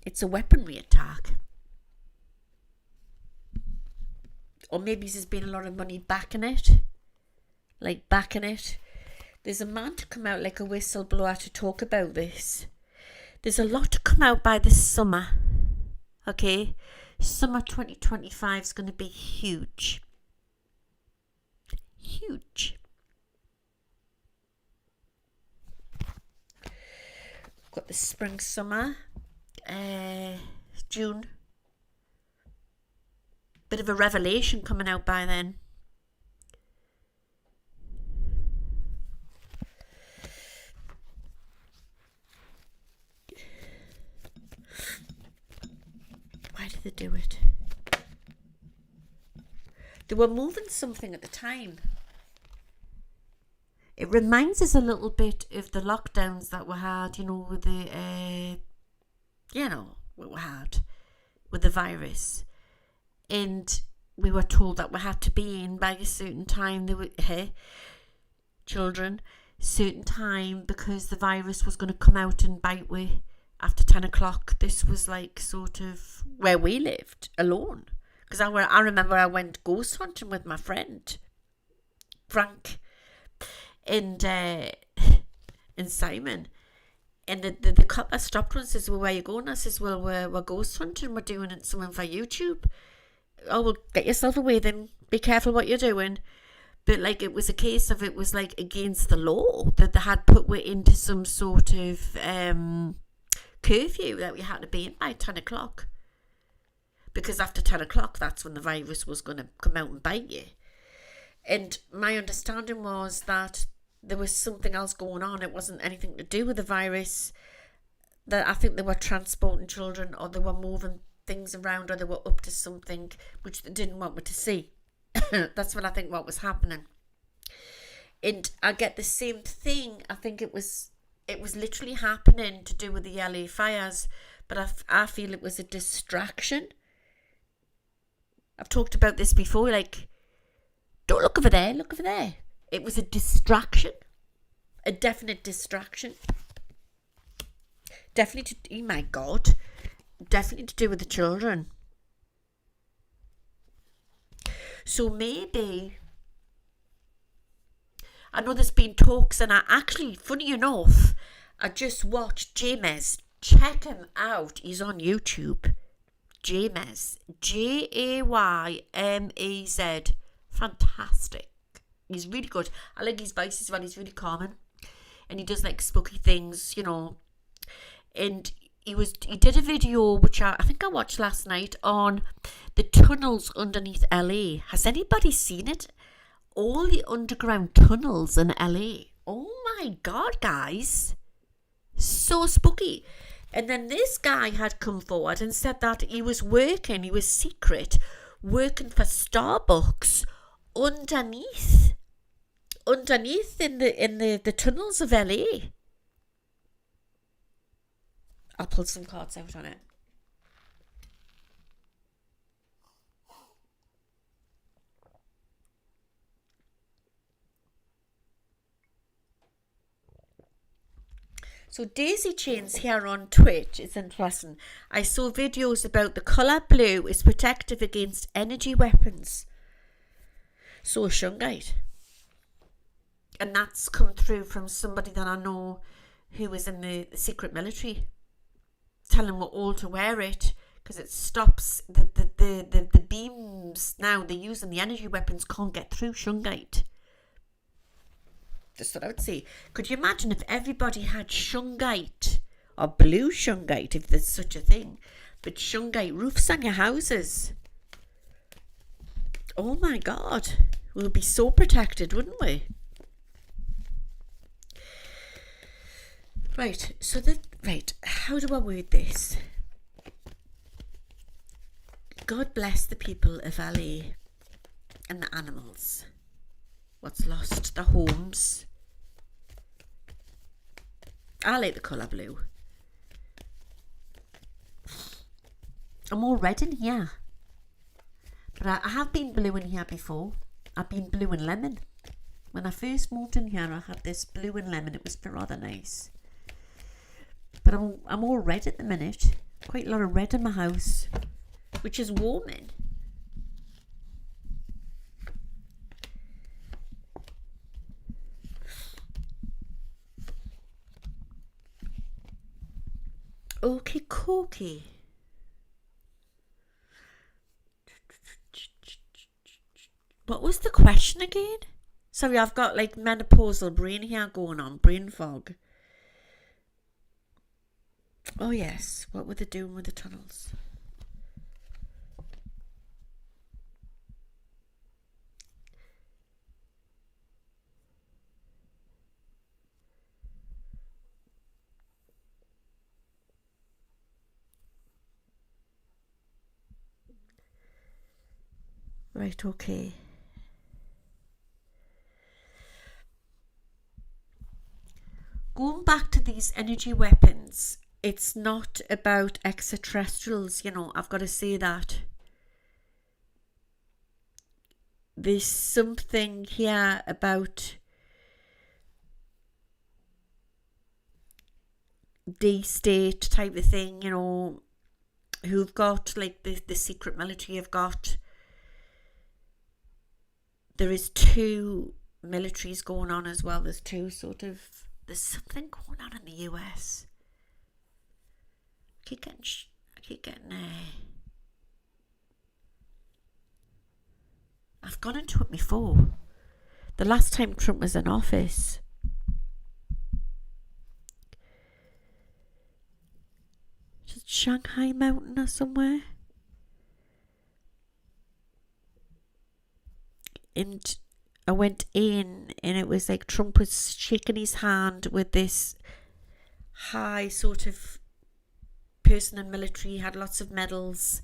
It's a weaponry attack. Or maybe there's been a lot of money backing it. Like backing it. There's a man to come out like a whistleblower to talk about this. There's a lot to come out by this summer. Okay? Summer 2025 is going to be huge. Huge. We've got the spring, summer. June. Bit of a revelation coming out by then. Why did they do it? They were moving something at the time. It reminds us a little bit of the lockdowns that we had, with the, what we had with the virus. And we were told that we had to be in by a certain time. They were, do children certain time because the virus was going to come out and bite we after 10 o'clock. This was like sort of where we lived alone. Because I remember I went ghost hunting with my friend, Frank, and Simon. And the cop stopped us and says, well, where are you going? I says, well, we're ghost hunting. We're doing something for YouTube. Oh, well, get yourself away then. Be careful what you're doing. But, like, it was a case of it was, like, against the law that they had put we into some sort of curfew that we had to be in by 10 o'clock. Because after 10 o'clock, that's when the virus was going to come out and bite you. And my understanding was that there was something else going on. It wasn't anything to do with the virus. That I think they were transporting children, or they were moving things around, or they were up to something which they didn't want me to see. That's what I think what was happening. And I get the same thing. I think it was literally happening to do with the LA fires, but I feel it was a distraction. I've talked about this before, like, don't look over there, look over there. It was a distraction, a definite distraction. Definitely oh my God, definitely to do with the children. So maybe, I know there's been talks, and I actually, funny enough, I just watched James. Check him out. He's on YouTube. James. Jaymez. Fantastic. He's really good. I like his voice as well. He's really calming. And he does like spooky things, you know. And he did a video which I think I watched last night on the tunnels underneath LA. Has anybody seen it? All the underground tunnels in LA. Oh my God, guys. So spooky. And then this guy had come forward and said that he was secret, working for Starbucks underneath in the tunnels of LA. I'll pull some cards out on it. So Daisy Chains here on Twitch is interesting. I saw videos about the colour blue is protective against energy weapons. So shungite. And that's come through from somebody that I know who was in the secret military. Telling we're all to wear it because it stops the beams now they're using, the energy weapons can't get through shungite. That's what I would say. Could you imagine if everybody had shungite or blue shungite, if there's such a thing, but shungite roofs on your houses? Oh my God, we'll be so protected, wouldn't we? Right, so how do I word this? God bless the people of LA and the animals. What's lost? The homes. I like the colour blue. I'm all red in here. But I have been blue in here before. I've been blue and lemon. When I first moved in here, I had this blue and lemon. It was rather nice. But I'm all red at the minute. Quite a lot of red in my house, which is warming. Okay, cookie. What was the question again? Sorry, I've got like menopausal brain here going on, brain fog. Oh yes, what were they doing with the tunnels? Right, okay. Going back to these energy weapons, it's not about extraterrestrials, you know, I've got to say that. There's something here about D state type of thing, you know, who've got like the secret military have got. There is two militaries going on as well. There's something going on in the US. I keep getting I've gone into it before. The last time Trump was in office. Just Shanghai Mountain or somewhere. And I went in and it was like Trump was shaking his hand with this high sort of person in military, had lots of medals,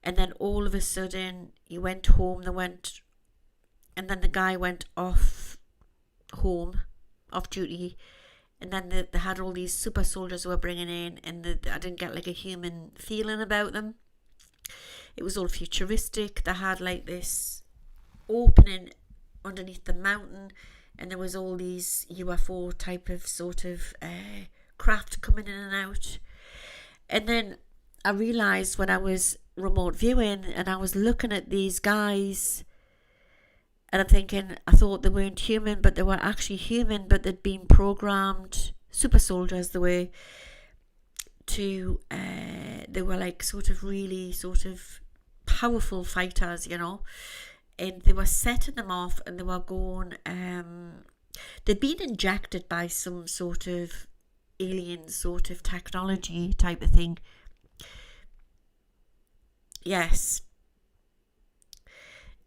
and then all of a sudden he went home, and then the guy went off duty, and then they had all these super soldiers who were bringing in, and I didn't get like a human feeling about them. It was all futuristic. They had like this opening underneath the mountain, and there was all these UFO type of sort of craft coming in and out. And then I realised when I was remote viewing and I was looking at these guys, and I'm thinking, I thought they weren't human, but they were actually human, but they'd been programmed, super soldiers they were, they were like sort of really sort of powerful fighters, you know. And they were setting them off, and they were going, they'd been injected by some sort of alien sort of technology type of thing. Yes.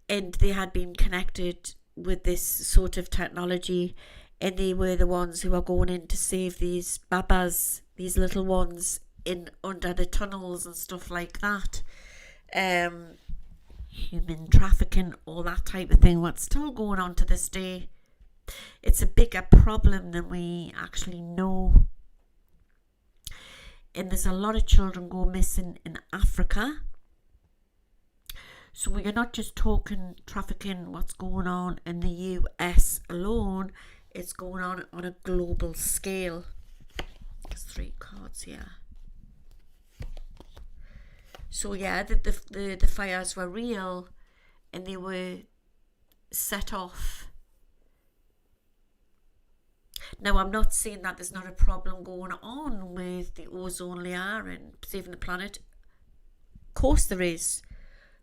And they had been connected with this sort of technology, and they were the ones who were going in to save these babas, these little ones in under the tunnels and stuff like that. Human trafficking, all that type of thing, what's still going on to this day. It's a bigger problem than we actually know. And there's a lot of children go missing in Africa. So we are not just talking trafficking, what's going on in the US alone, it's going on a global scale. There's 3 cards here. So yeah, the fires were real, and they were set off. Now, I'm not saying that there's not a problem going on with the ozone layer and saving the planet. Of course there is.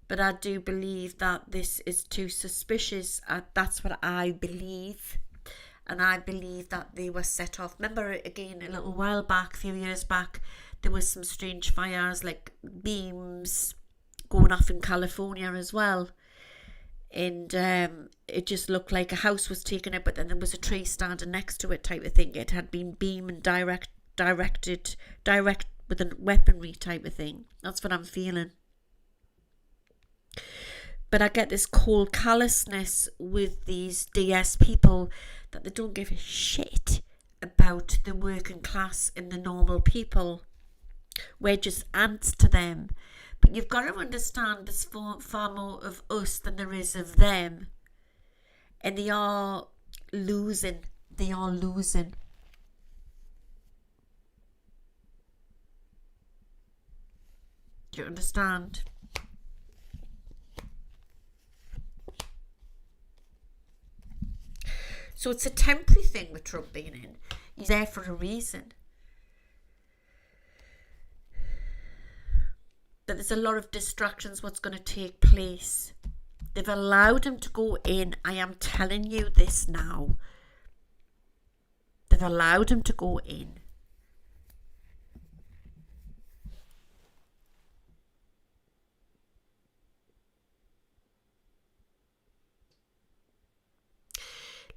But I do believe that this is too suspicious. That's what I believe. And I believe that they were set off. Remember, again, a little while back, a few years back, there was some strange fires, like beams going off in California as well. And it just looked like a house was taken out, but then there was a tree standing next to it type of thing. It had been beamed and direct with a weaponry type of thing. That's what I'm feeling. But I get this cold callousness with these DS people that they don't give a shit about the working class and the normal people. We're just ants to them. But you've got to understand there's far more of us than there is of them. And they are losing. They are losing. Do you understand? So it's a temporary thing with Trump being in. He's there for a reason. But there's a lot of distractions what's going to take place. They've allowed him to go in. I am telling you this now. They've allowed him to go in.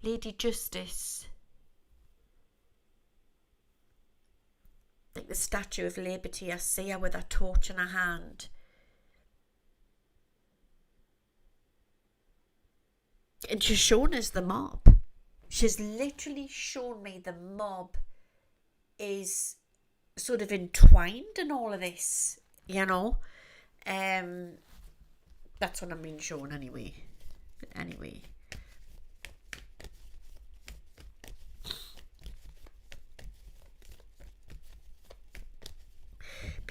Lady Justice, like the Statue of Liberty, I see her with a torch in her hand. And she's shown us the mob. She's literally shown me the mob is sort of entwined in all of this, you know. That's what I'm being shown anyway. But anyway.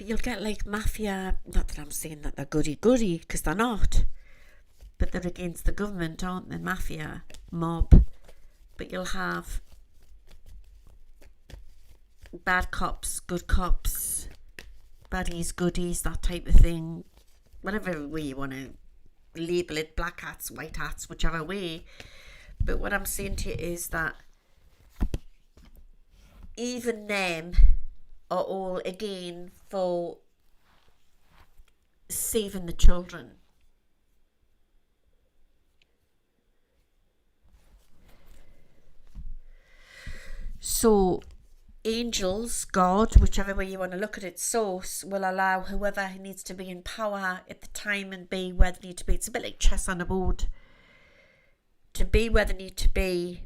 you'll get like mafia, not that I'm saying that they're goody-goody, because they're not, but they're against the government, aren't they? Mafia, mob. But you'll have bad cops, good cops, baddies, goodies, that type of thing. Whatever way you want to label it, black hats, white hats, whichever way. But what I'm saying to you is that even them are all again for saving the children. So angels, God, whichever way you want to look at it, source, will allow whoever needs to be in power at the time and be where they need to be. It's a bit like chess on a board. To be where they need to be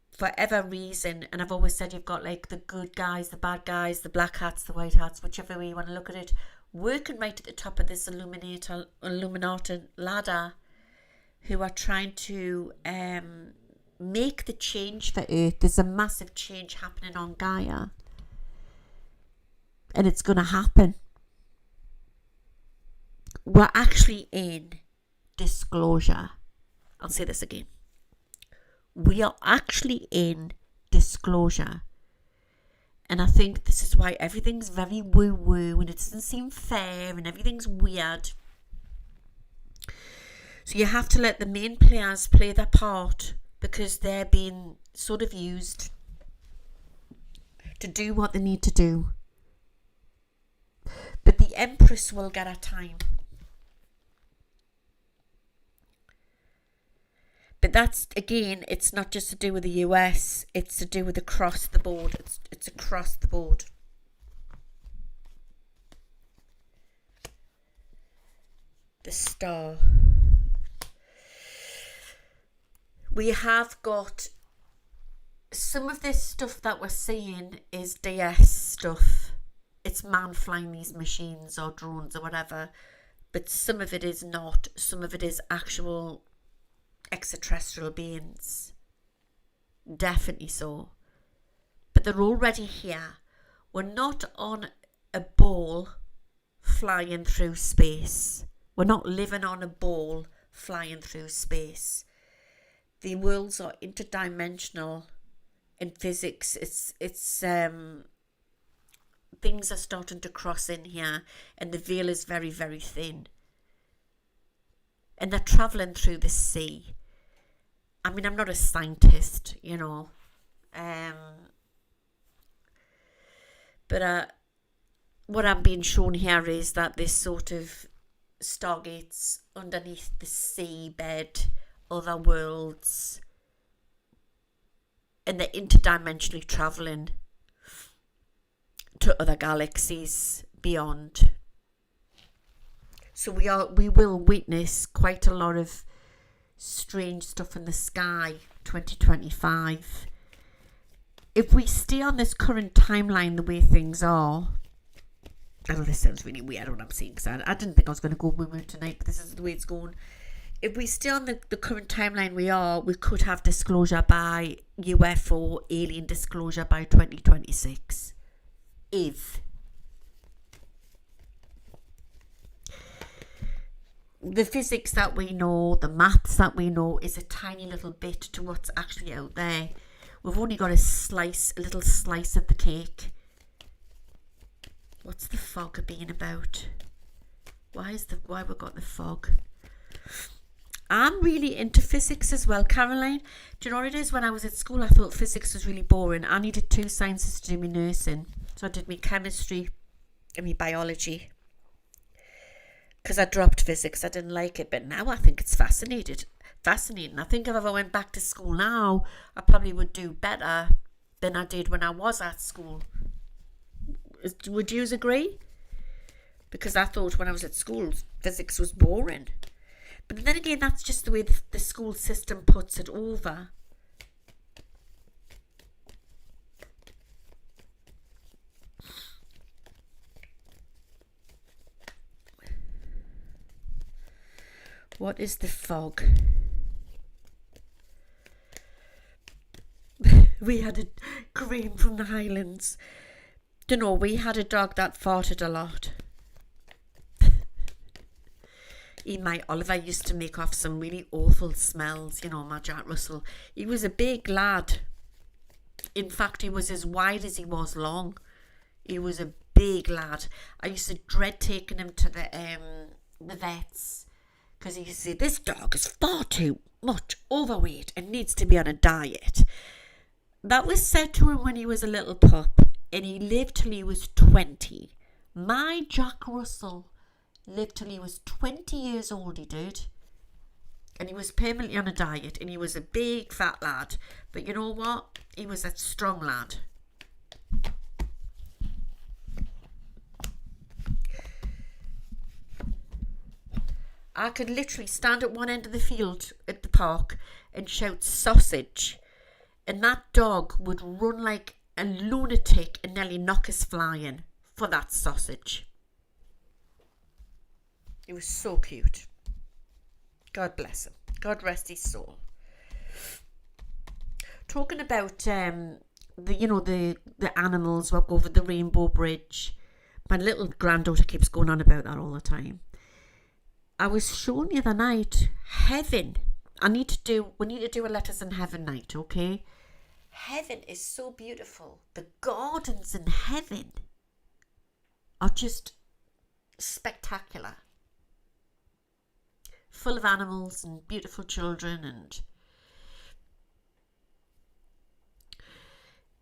for whatever reason. And I've always said you've got like the good guys, the bad guys, the black hats, the white hats, whichever way you want to look at it, working right at the top of this Illuminati ladder, who are trying to make the change for Earth. There's a massive change happening on Gaia, and it's going to happen. We're actually in disclosure. I'll say this again. We are actually in disclosure. And I think this is why everything's very woo-woo and it doesn't seem fair and everything's weird. So you have to let the main players play their part, because they're being sort of used to do what they need to do. But the Empress will get her time. But that's, again, it's not just to do with the US, it's to do with across the board. It's across the board. The Star. We have got some of this stuff that we're seeing is DS stuff. It's man flying these machines or drones or whatever. But some of it is not. Some of it is actual extraterrestrial beings. Definitely so. But they're already here. We're not on a ball flying through space. We're not living on a ball flying through space. The worlds are interdimensional in physics. It's things are starting to cross in here, and the veil is very, very thin. And they're travelling through the sea. I mean, I'm not a scientist, you know. But what I'm being shown here is that this sort of stargates underneath the seabed, other worlds, and they're interdimensionally travelling to other galaxies beyond. So we will witness quite a lot of strange stuff in the sky 2025. If we stay on this current timeline the way things are, I know this sounds really weird what I'm saying, because I didn't think I was going to go woo-woo tonight, but this is the way it's going. If we stay on the current timeline we could have disclosure by UFO alien disclosure by 2026. If the physics that we know, the maths that we know is a tiny little bit to what's actually out there. We've only got a little slice of the cake. What's the fog being about? Why we got the fog? I'm really into physics as well, Caroline. Do you know what it is? When I was at school, I thought physics was really boring. I needed 2 sciences to do my nursing. So I did my chemistry and my biology. Because I dropped physics. I didn't like it. But now I think it's fascinating. I think if I ever went back to school now, I probably would do better than I did when I was at school. Would you agree? Because I thought when I was at school, physics was boring. But then again, that's just the way the school system puts it over. What is the fog? We had a cream from the Highlands. Don't know, we had a dog that farted a lot. My Oliver used to make off some really awful smells, my Jack Russell. He was a big lad. In fact, he was as wide as he was long. He was a big lad. I used to dread taking him to the vets because he used to say, this dog is far too much overweight and needs to be on a diet. That was said to him when he was a little pup, and he lived till he was 20. My Jack Russell lived till he was 20 years old, he did. And he was permanently on a diet, and he was a big fat lad. But you know what? He was a strong lad. I could literally stand at one end of the field at the park and shout sausage, and that dog would run like a lunatic and nearly knock us flying for that sausage. He was so cute. God bless him. God rest his soul. Talking about the animals walk over the Rainbow Bridge. My little granddaughter keeps going on about that all the time. I was shown the other night heaven. We need to do a Letters in Heaven night, okay? Heaven is so beautiful. The gardens in heaven are just spectacular. Full of animals and beautiful children, and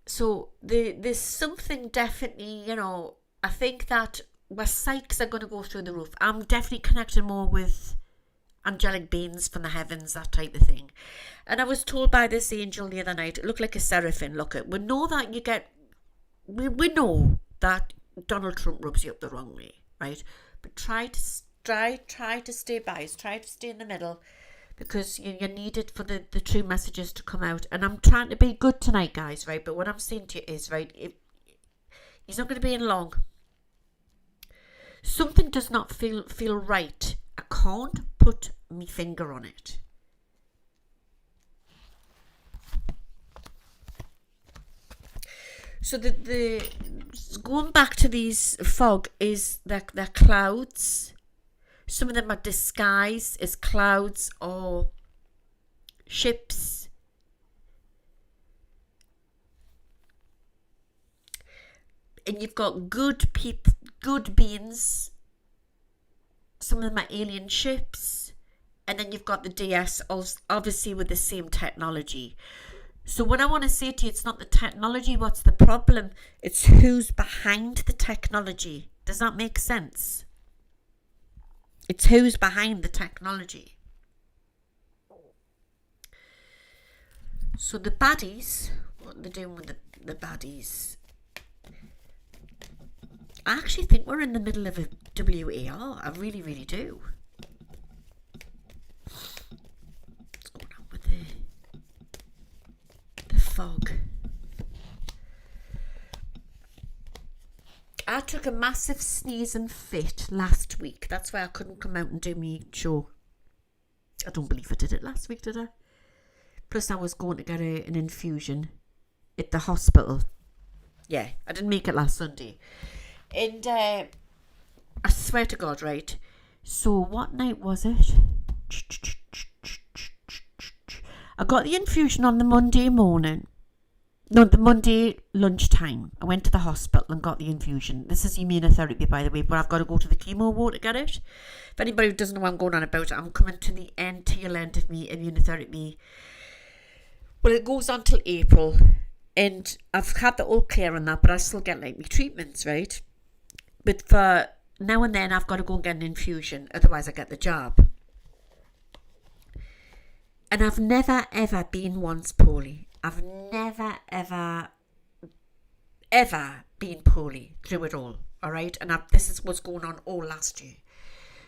so there's something definitely, I think that where psychics are going to go through the roof. I'm definitely connected more with angelic beings from the heavens, that type of thing. And I was told by this angel the other night, it looked like a seraphim. Look, we know that we know that Donald Trump rubs you up the wrong way, right? But try to stay biased, try to stay in the middle, because you need it for the true messages to come out. And I'm trying to be good tonight, guys, right? But what I'm saying to you is, right, he's not going to be in long. Something does not feel right. I can't put my finger on it. So the going back to these fog is they're clouds. Some of them are disguised as clouds or ships. And you've got good people, good beings. Some of them are alien ships. And then you've got the DS, obviously with the same technology. So what I want to say to you, it's not the technology what's the problem. It's who's behind the technology. Does that make sense? It's who's behind the technology. So the baddies, what are they doing with the baddies? I actually think we're in the middle of a WAR. I really, really do. What's going on with the fog? I took a massive sneezing fit last week. That's why I couldn't come out and do me show. I don't believe I did it last week, did I? Plus I was going to get an infusion at the hospital. Yeah, I didn't make it last Sunday. And I swear to God, right? So what night was it? I got the infusion on the Monday morning. No, the Monday lunchtime. I went to the hospital and got the infusion. This is immunotherapy, by the way, but I've got to go to the chemo ward to get it. If anybody who doesn't know what I'm going on about it, I'm coming to the tail end of me immunotherapy. Well, it goes on till April. And I've had the all clear on that, but I still get like my treatments, right? But for now and then, I've got to go and get an infusion. Otherwise, I get the job. And I've never, ever been once poorly. I've never, ever, ever been poorly through it all. All right? And this is what's going on all last year.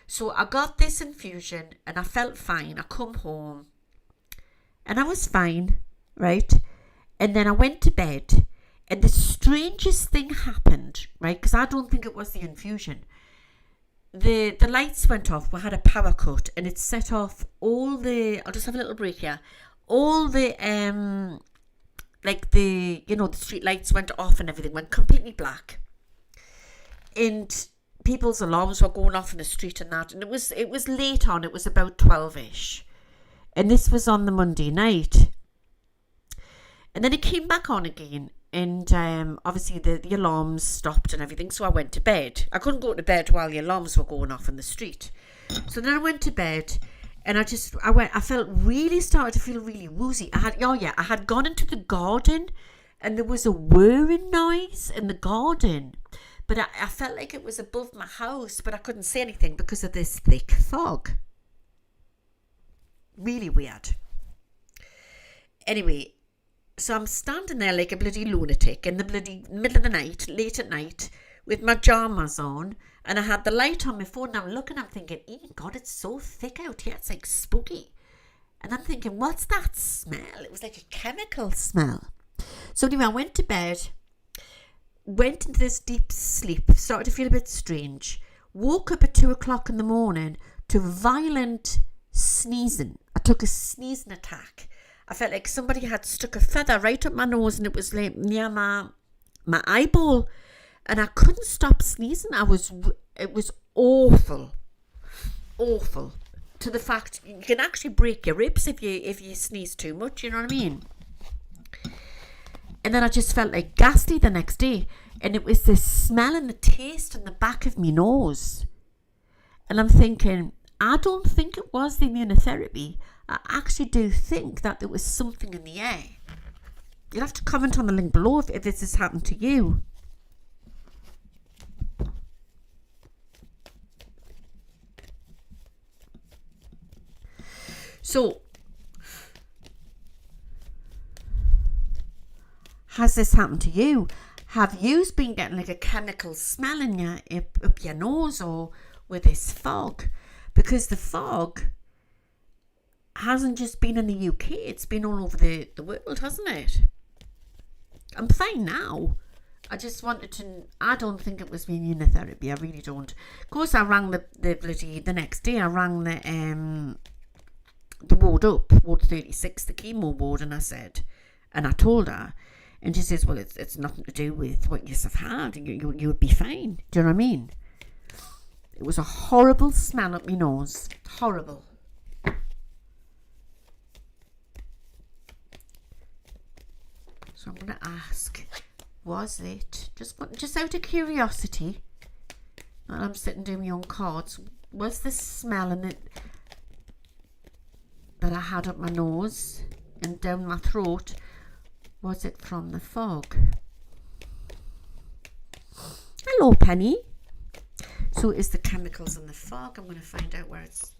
So I got this infusion and I felt fine. I come home and I was fine, right? And then I went to bed. And the strangest thing happened, right? Because I don't think it was the infusion. The lights went off. We had a power cut, and it set off all the. I'll just have a little break here. All the like the street lights went off and everything went completely black. And people's alarms were going off in the street and that. And it was late on. It was about 12ish. And this was on the Monday night. And then it came back on again. And obviously the alarms stopped and everything. So I went to bed. I couldn't go to bed while the alarms were going off in the street. So then I went to bed. And I started to feel really woozy. I had gone into the garden and there was a whirring noise in the garden. But I felt like it was above my house, but I couldn't say anything because of this thick fog. Really weird. Anyway, so I'm standing there like a bloody lunatic in the bloody middle of the night, late at night, with my pajamas on, and I had the light on my phone, and I'm looking, I'm thinking, oh God, it's so thick out here, it's like spooky. And I'm thinking, what's that smell? It was like a chemical smell. So anyway, I went to bed, went into this deep sleep, started to feel a bit strange, woke up at 2 o'clock in the morning to violent sneezing. I took a sneezing attack. I felt like somebody had stuck a feather right up my nose and it was like near my eyeball. And I couldn't stop sneezing. It was awful. Awful. To the fact you can actually break your ribs if you sneeze too much, you know what I mean? And then I just felt like ghastly the next day. And it was the smell and the taste in the back of my nose. And I'm thinking, I don't think it was the immunotherapy. I actually do think that there was something in the air. You'll have to comment on the link below if this has happened to you. So, has this happened to you? Have you been getting like a chemical smell in up your nose or with this fog? Because the fog hasn't just been in the UK, it's been all over the world, hasn't it? I'm fine now. I just wanted to, I don't think it was immunotherapy, I really don't. Of course, I rang the next day, I rang the ward up, ward 36, the chemo ward, and I told her, and she says, well, it's nothing to do with what you have had, you would be fine. Do you know what I mean? It was a horrible smell up my nose. Horrible. So I'm going to ask, was it, just out of curiosity, and I'm sitting doing my own cards, was the smell in it that I had up my nose and down my throat, was it from the fog? Hello, Penny. So is the chemicals in the fog? I'm going to find out where it's...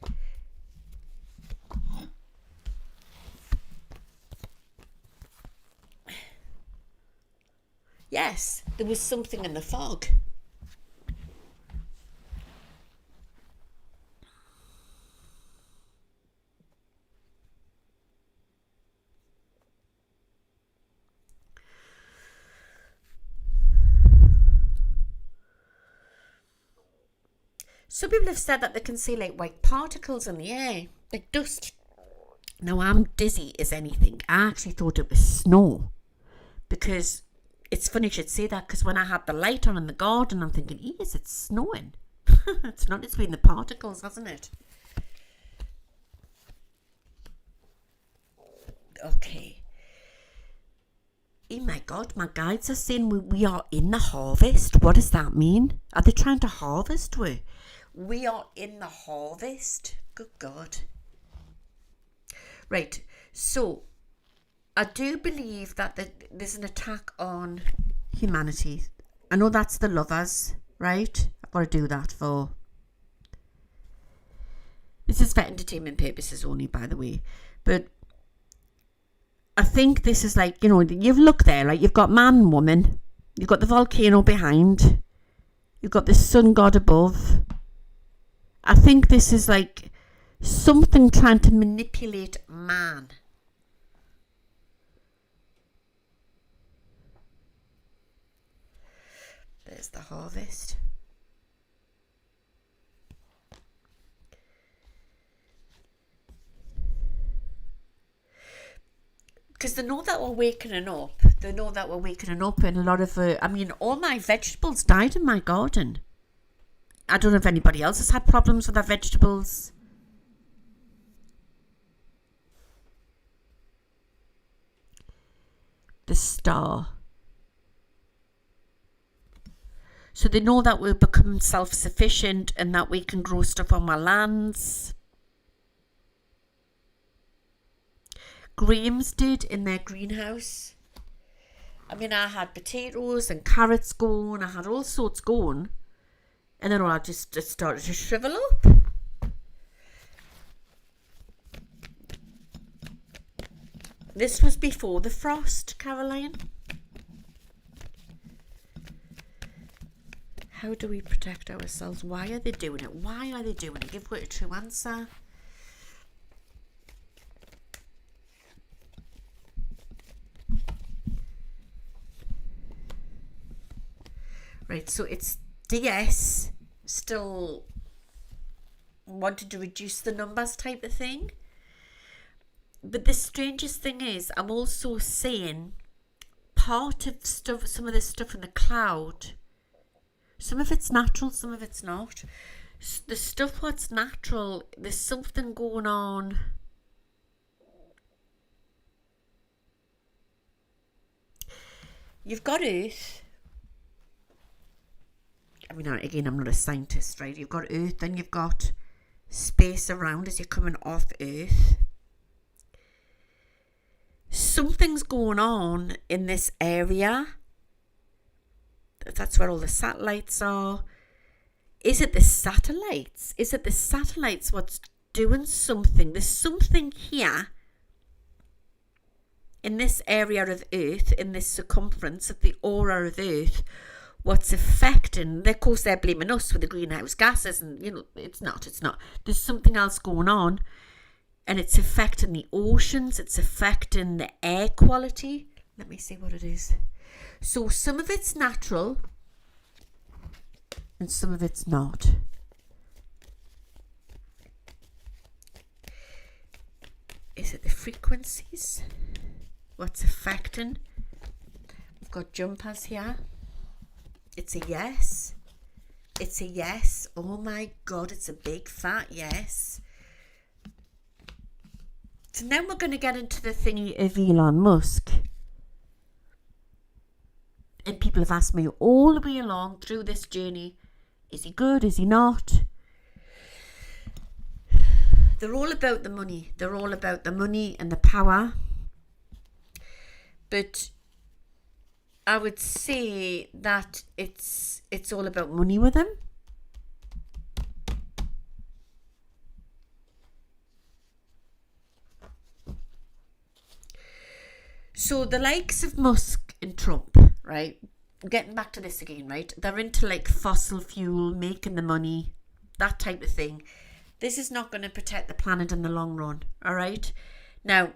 Yes, there was something in the fog. Some people have said that they can see like white particles in the air, like dust. Now, I'm dizzy as anything. I actually thought it was snow, because it's funny you should say that, because when I had the light on in the garden, I'm thinking, yes, it's snowing. It's not, it's been the particles, hasn't it? Okay. Oh my God, my guides are saying we are in the harvest. What does that mean? Are they trying to harvest we? We are in the harvest. Good God. Right, so I do believe that there's an attack on humanity. I know that's the lovers, right? I've got to do that for... This is for entertainment purposes only, by the way. But I think this is like, you've looked there, right? You've got man and woman. You've got the volcano behind. You've got the sun god above. I think this is like something trying to manipulate man. There's the harvest. because they know that we're waking up. They know that we're waking up, and a lot of, all my vegetables died in my garden. I don't know if anybody else has had problems with their vegetables. The star. So they know that we're becoming self-sufficient and that we can grow stuff on our lands. Graham's did in their greenhouse. I had potatoes and carrots going. I had all sorts going. And then I just started to shrivel up. This was before the frost, Caroline. How do we protect ourselves? Why are they doing it? Why are they doing it? Give a true answer. Right, so it's DS still wanted to reduce the numbers type of thing. But the strangest thing is, I'm also seeing part of stuff, some of this stuff in the cloud. Some of it's natural, some of it's not. The stuff what's natural, there's something going on. You've got Earth. Again, I'm not a scientist, right? You've got Earth, then you've got space around as you're coming off Earth. Something's going on in this area. That's where all the satellites are. Is it the satellites? Is it the satellites what's doing something? There's something here in this area of Earth, in this circumference of the aura of Earth, what's affecting. Of course, they're blaming us with the greenhouse gases, and it's not. There's something else going on, and it's affecting the oceans. It's affecting the air quality. Let me see what it is. So some of it's natural and some of it's not. Is it the frequencies? What's affecting? We've got jumpers here. It's a yes. It's a yes. Oh my God, it's a big fat yes. So now we're going to get into the thingy of Elon Musk. And people have asked me all the way along through this journey, is he good, is he not? They're all about the money. They're all about the money and the power. But I would say that it's all about money with him. So the likes of Musk and Trump, right? Getting back to this again, right? They're into like fossil fuel, making the money, that type of thing. This is not going to protect the planet in the long run, all right? Now,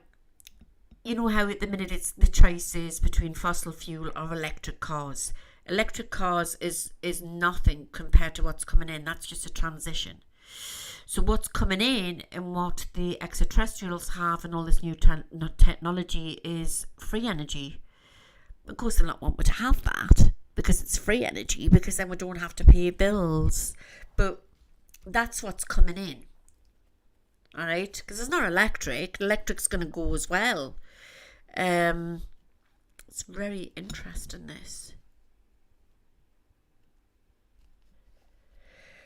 you know how at the minute it's the choice is between fossil fuel or electric cars. Electric cars is nothing compared to what's coming in. That's just a transition. So what's coming in and what the extraterrestrials have and all this new technology is free energy. Of course, they'll not want me to have that because it's free energy, because then we don't have to pay bills. But that's what's coming in. All right? Because it's not electric. Electric's going to go as well. It's very interesting, this.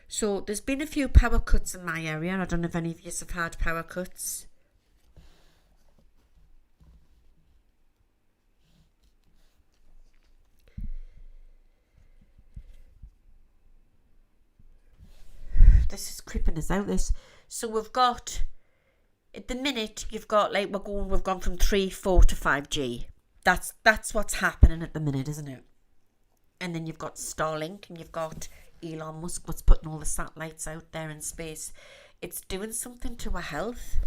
So there's been a few power cuts in my area. I don't know if any of you have had power cuts. This is creeping us out, this. So we've got, at the minute, you've got like, we've gone from 3, 4 to 5G. That's what's happening at the minute, isn't it? And then you've got Starlink, and you've got Elon Musk, what's putting all the satellites out there in space. It's doing something to our health.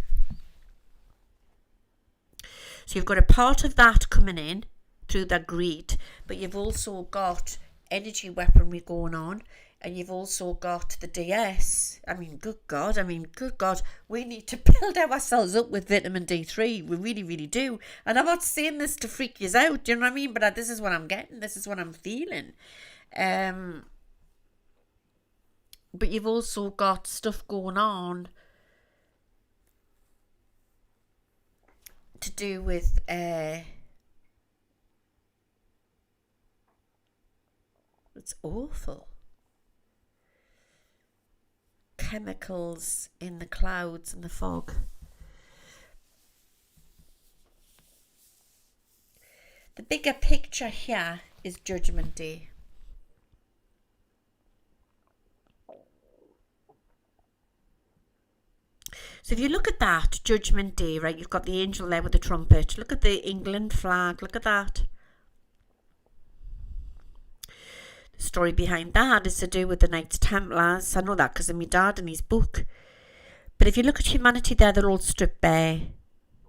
So you've got a part of that coming in through that greed, but you've also got energy weaponry going on, And you've also got the DS. Good God, we need to build ourselves up with vitamin D3. We really, really do. And I'm not saying this to freak you out, do you know what I mean? But this is what I'm getting. This is what I'm feeling. But you've also got stuff going on to do with it's awful. Chemicals in the clouds and the fog. The bigger picture here is Judgment Day. So if you look at that, Judgment Day, right, you've got the angel there with the trumpet. Look at the England flag. Look at that. The story behind that is to do with the Knights Templars. I know that because of my dad and his book. But if you look at humanity there, they're all stripped bare.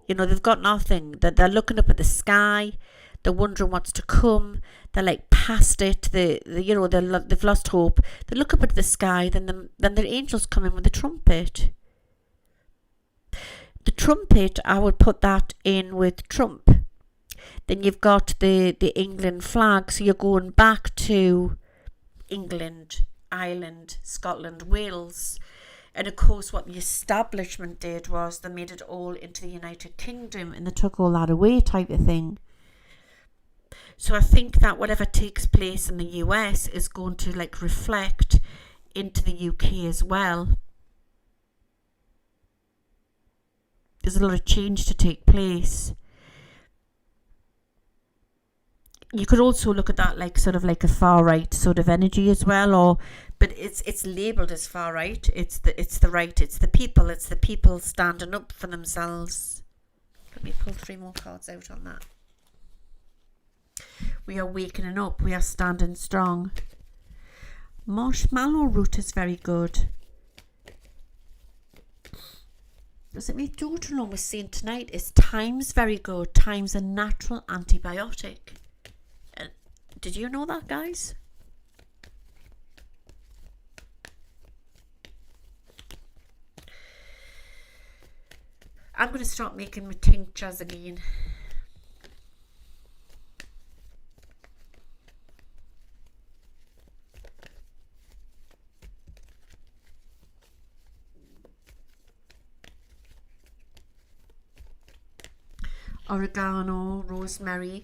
You know, they've got nothing. They're looking up at the sky. They're wondering what's to come. They're like past it. They've lost hope. They look up at the sky. Then the angels come in with the trumpet. The trumpet, I would put that in with Trump. Then you've got the England flag. So you're going back to England, Ireland, Scotland, Wales. And of course what the establishment did was they made it all into the United Kingdom and they took all that away type of thing. So I think that whatever takes place in the US is going to like reflect into the UK as well. There's a lot of change to take place. You could also look at that like sort of like a far right sort of energy as well, but it's labelled as far right. It's the right. It's the people. It's the people standing up for themselves. Let me pull 3 more cards out on that. We are wakening up. We are standing strong. Marshmallow root is very good. As my daughter-in-law was saying tonight, is time's very good. Time's a natural antibiotic. Did you know that, guys? I'm going to start making my tinctures again. Oregano, rosemary.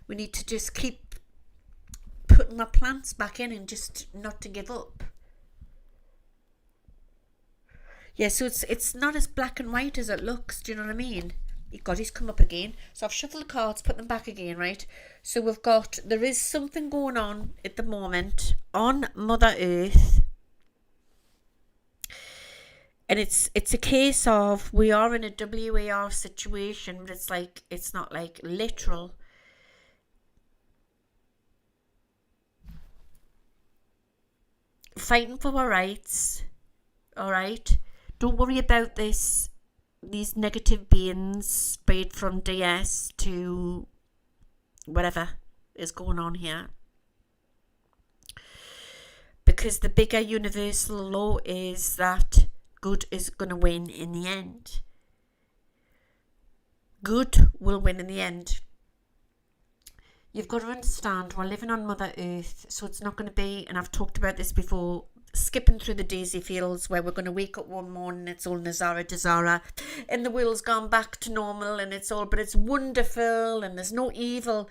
We need to just keep putting our plants back in and just not to give up. Yeah, so it's not as black and white as it looks. Do you know what I mean? God, he's come up again. So I've shuffled the cards, put them back again, right? So there is something going on at the moment on Mother Earth. And it's a case of we are in a WAR situation, but it's not like literal. Fighting for our rights, all right? Don't worry about these negative beings, be it from DS to whatever is going on here. Because the bigger universal law is that good is going to win in the end. Good will win in the end. You've got to understand, we're living on Mother Earth, so it's not going to be, and I've talked about this before, skipping through the daisy fields where we're going to wake up one morning, it's all Nazara Dazara, and the world's gone back to normal, and but it's wonderful, and there's no evil.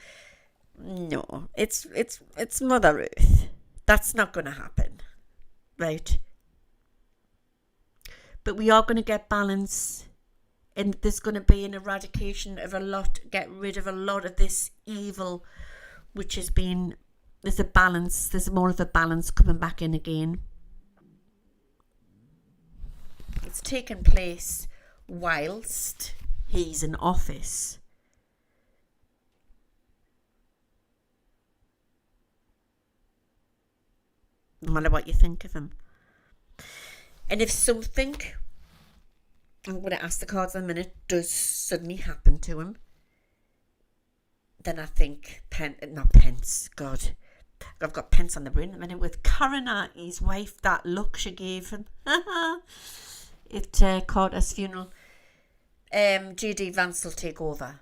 No, it's Mother Earth. That's not going to happen, right? But we are going to get balance, and there's going to be an eradication of get rid of a lot of this evil, which has been, there's a balance, there's more of a balance coming back in again. It's taken place whilst he's in office. No matter what you think of him. And if something, I'm going to ask the cards in a minute, does suddenly happen to him, then I think, I've got pence on the brain at the minute with Karina, his wife, that look she gave him. At Carter's funeral. JD Vance will take over.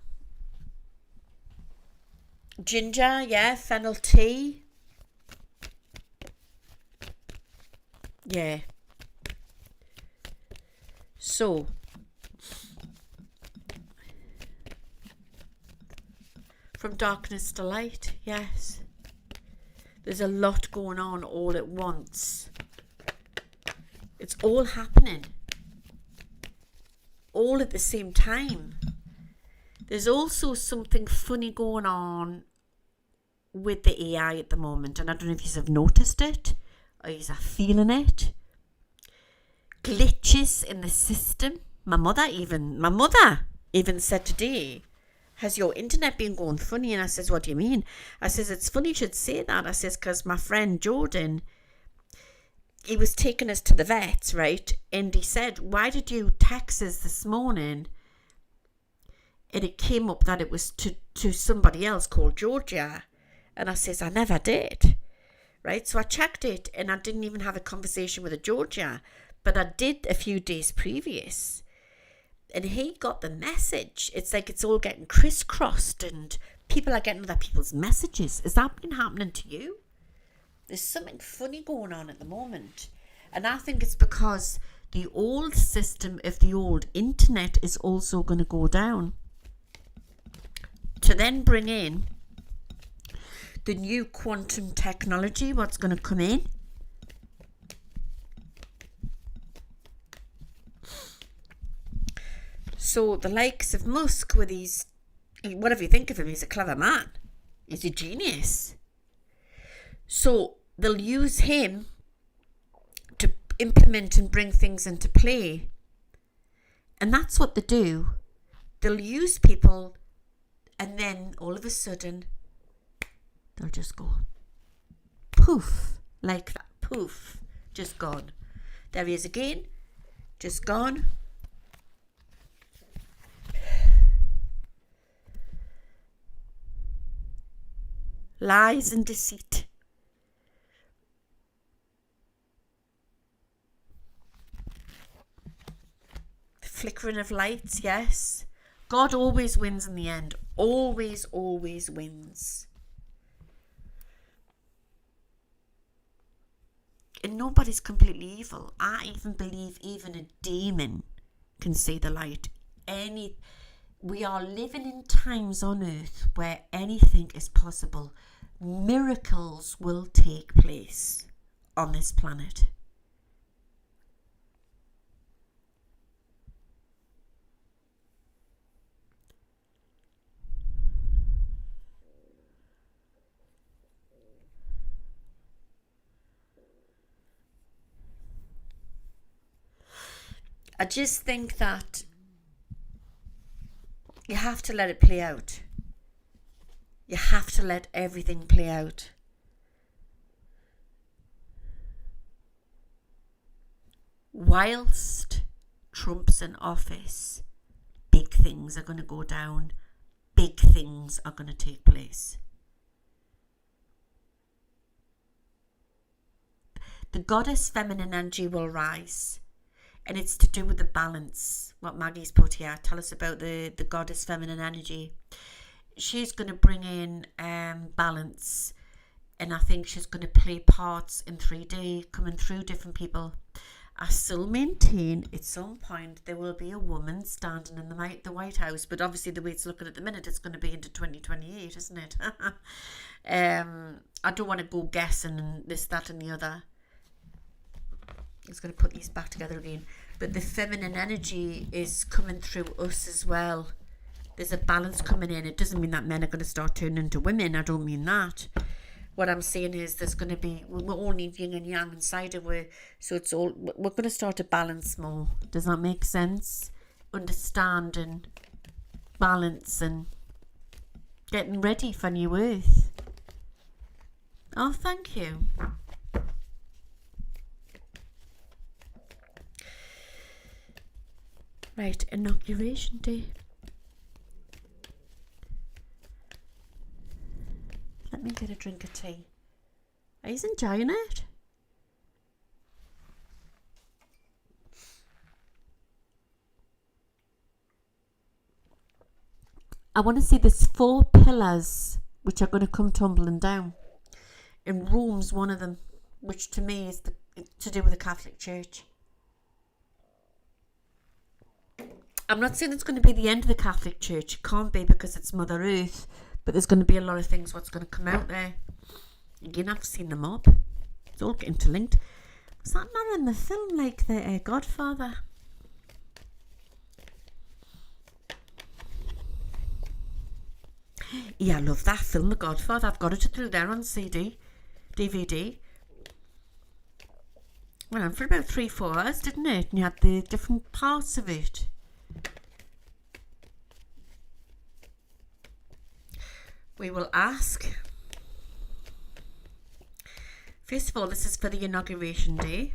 Ginger, yeah, fennel tea. Yeah. So, from darkness to light, yes. There's a lot going on all at once. It's all happening. All at the same time. There's also something funny going on with the AI at the moment, and I don't know if you have noticed it or you are feeling it. Glitches in the system. My mother even said today, has your internet been going funny? And I says, what do you mean? I says, it's funny you should say that. I says, because my friend Jordan, he was taking us to the vets, right? And he said, why did you text us this morning? And it came up that it was to somebody else called Georgia. And I says, I never did. Right? So I checked it and I didn't even have a conversation with a Georgia. But I did a few days previous. And he got the message. It's like it's all getting crisscrossed and people are getting other people's messages. Has that been happening to you? There's something funny going on at the moment. And I think it's because the old system of the old internet is also going to go down. To then bring in the new quantum technology, what's going to come in. So the likes of Musk with his, whatever you think of him, he's a clever man. He's a genius. So they'll use him to implement and bring things into play. And that's what they do. They'll use people and then all of a sudden they'll just go poof, like that. Poof, just gone. There he is again, just gone. Lies and deceit. The flickering of lights, yes. God always wins in the end. Always, always wins. And nobody's completely evil. I even believe even a demon can see the light. We are living in times on earth where anything is possible. Miracles will take place on this planet. I just think that you have to let it play out. You have to let everything play out. Whilst Trump's in office, big things are going to go down. Big things are going to take place. The goddess feminine energy will rise. And it's to do with the balance. What Maggie's put here. Tell us about the goddess feminine energy. She's going to bring in balance. And I think she's going to play parts in 3D, coming through different people. I still maintain at some point there will be a woman standing in the White House. But obviously the way it's looking at the minute, it's going to be into 2028, isn't it? I don't want to go guessing and this, that and the other. I was going to put these back together again. But the feminine energy is coming through us as well. There's a balance coming in. It doesn't mean that men are going to start turning into women. I don't mean that. What I'm saying is there's going to be, we all need yin and yang inside of us. So it's all, we're going to start to balance more. Does that make sense? Understanding, balance and getting ready for new earth. Oh, thank you. Right, Inauguration Day. Let me get a drink of tea. He's enjoying it. I want to see there's 4 pillars which are going to come tumbling down. And Rome's one of them, which to me is to do with the Catholic Church. I'm not saying it's going to be the end of the Catholic Church. It can't be, because it's Mother Earth. But there's going to be a lot of things what's going to come out there. Again, I've seen them up. It's all interlinked. Was that not in the film, like the Godfather? Yeah, I love that film, The Godfather. I've got it through there on CD, DVD. Went on for about 3-4 hours, didn't it? And you had the different parts of it. We will ask. First of all, this is for the Inauguration Day.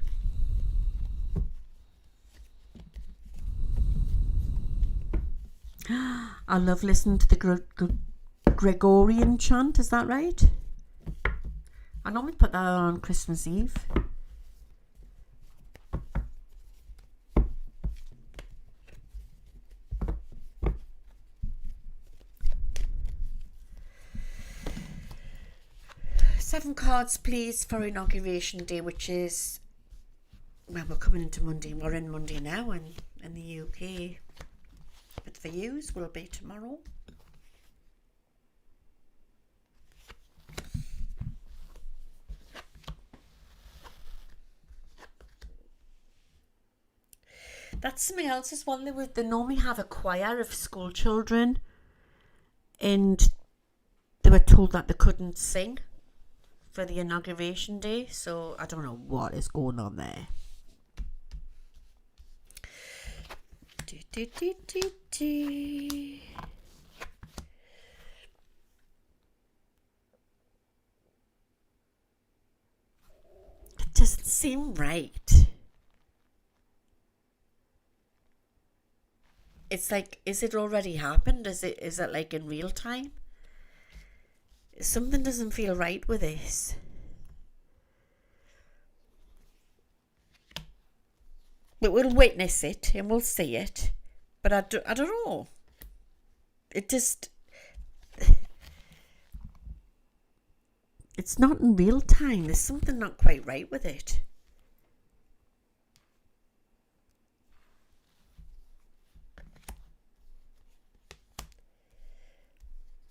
I love listening to the Gregorian chant, is that right? I normally put that on Christmas Eve. Seven cards, please, for Inauguration Day, which is, well, we're coming into Monday. We're in Monday now in the UK. But for yous will be tomorrow. That's something else as well. They normally have a choir of school children, and they were told that they couldn't sing for the Inauguration Day, so I don't know what is going on there. It doesn't seem right. It's like, is it already happened? Is it like in real time? Something doesn't feel right with this. But we'll witness it and we'll see it. But I don't know. It just... It's not in real time. There's something not quite right with it.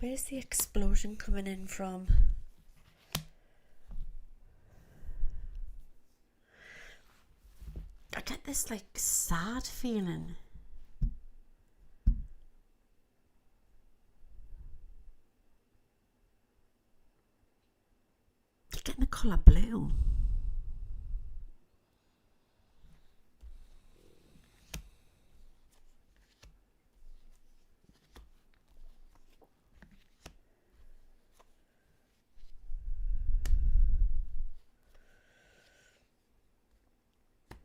Where's the explosion coming in from? I get this like sad feeling. You're getting the colour blue.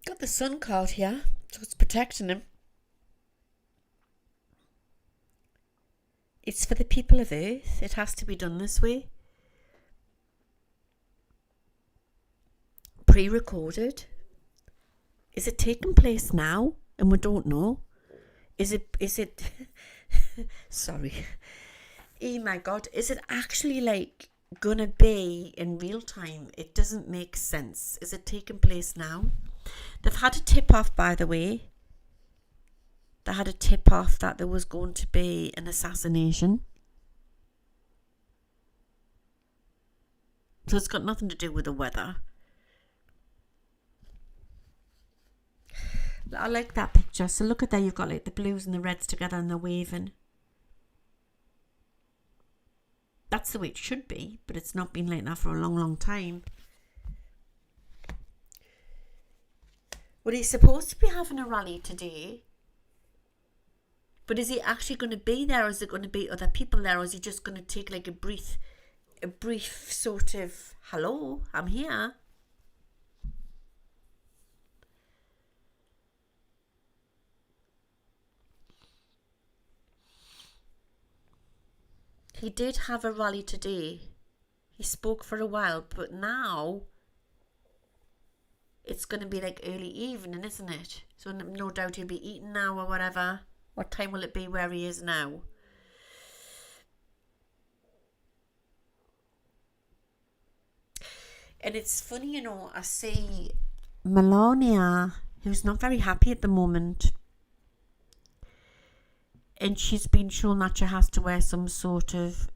Got the sun card here, so it's protecting him. It's for the people of Earth. It has to be done this way. Pre-recorded. Is it taking place now and we don't know? Is it sorry. Oh my God, is it actually like gonna be in real time? It doesn't make sense. Is it taking place now? They've had a tip off, by the way. They had a tip off that there was going to be an assassination. So it's got nothing to do with the weather. I like that picture. So look at there, you've got like the blues and the reds together and they're waving. That's the way it should be, but it's not been like that for a long, long time. Well, he's supposed to be having a rally today. But is he actually going to be there, or is it going to be other people there, or is he just going to take like a brief sort of, hello, I'm here? He did have a rally today. He spoke for a while, but now it's going to be like early evening, isn't it? So no doubt he'll be eating now or whatever. What time will it be where he is now? And it's funny, you know, I see Melania, who's not very happy at the moment. And she's been shown that she has to wear some sort of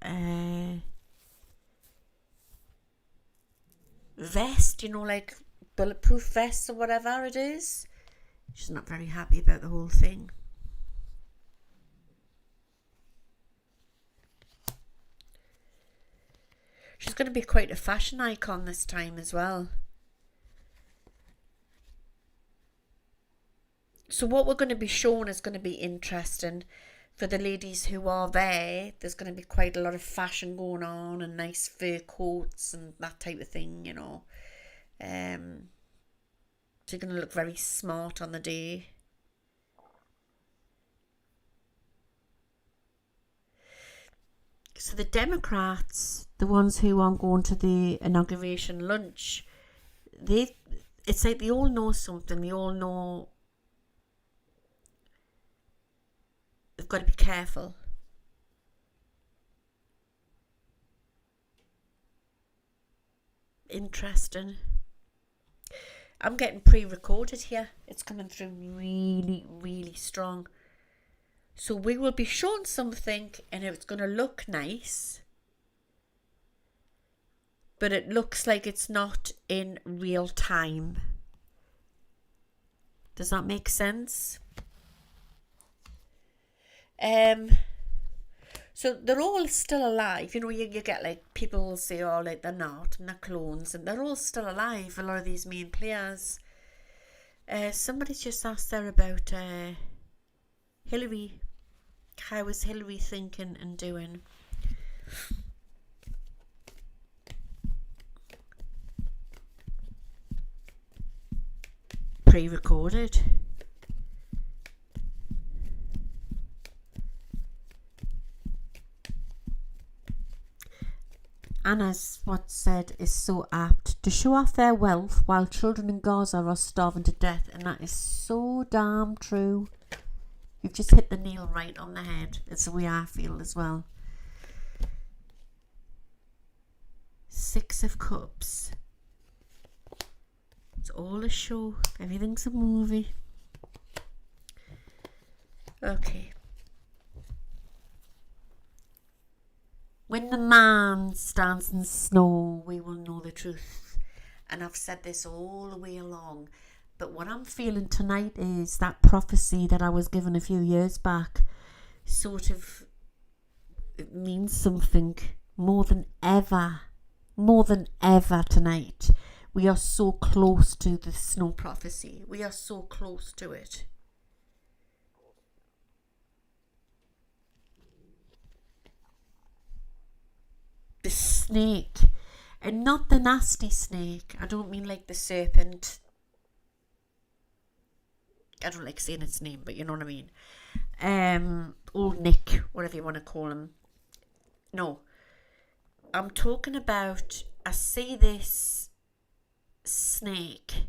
vest, you know, like bulletproof vest or whatever it is. She's not very happy about the whole thing. She's going to be quite a fashion icon this time as well. So what we're going to be shown is going to be interesting. For the ladies who are there, there's going to be quite a lot of fashion going on and nice fur coats and that type of thing, you know. So you're going to look very smart on the day. So the Democrats, the ones who aren't going to the inauguration lunch, it's like they all know something. They all know they've got to be careful. Interesting. I'm getting pre-recorded here. It's coming through really, really strong. So we will be shown something and it's going to look nice. But it looks like it's not in real time. Does that make sense? So they're all still alive. You know, you get like people will say, oh, like they're not, and they're clones, and they're all still alive, a lot of these main players. Somebody's just asked there about Hillary. How is Hillary thinking and doing? Pre-recorded. Anna's what said is so apt. To show off their wealth while children in Gaza are starving to death, and that is so damn true. You've just hit the nail right on the head. It's the way I feel as well. Six of Cups. It's all a show. Everything's a movie. Okay. When the man stands in snow, we will know the truth. And I've said this all the way along. But what I'm feeling tonight is that prophecy that I was given a few years back sort of, it means something more than ever tonight. We are so close to the snow prophecy. We are so close to it. The snake, and not the nasty snake. I don't mean like the serpent. I don't like saying its name, but you know what I mean. Old Nick, whatever you want to call him. No, I'm talking about, I see this snake,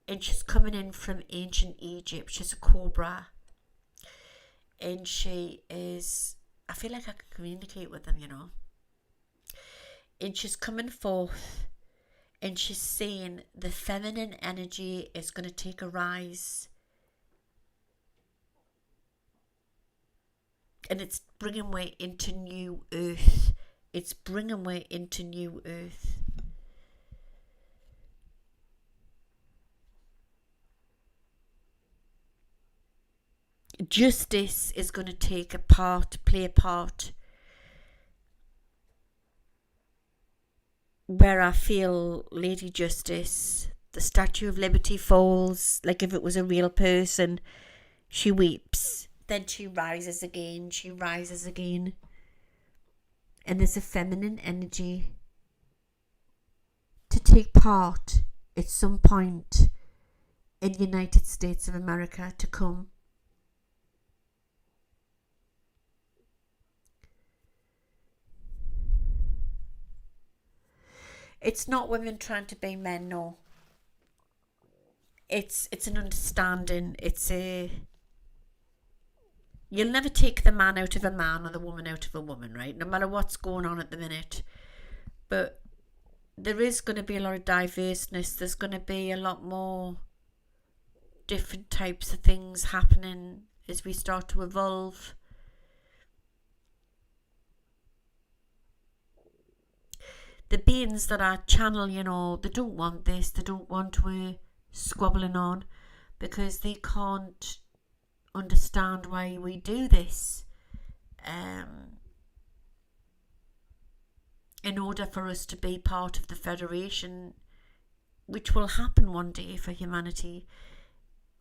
and she's coming in from ancient Egypt. She's a cobra, and she is, I feel like I can communicate with them, you know. And she's coming forth, and she's saying the feminine energy is going to take a rise. And it's bringing way into new earth. It's bringing way into new earth. Justice is going to play a part. Where I feel Lady Justice, the Statue of Liberty falls, like if it was a real person, she weeps. Then she rises again, And there's a feminine energy to take part at some point in the United States of America to come. It's not women trying to be men, no. It's an understanding. You'll never take the man out of a man or the woman out of a woman, right? No matter what's going on at the minute. But there is going to be a lot of diverseness. There's going to be a lot more different types of things happening as we start to evolve. The beings that are channel, they don't want this. They don't want to squabbling on because they can't understand why we do this. In order for us to be part of the Federation, which will happen one day for humanity,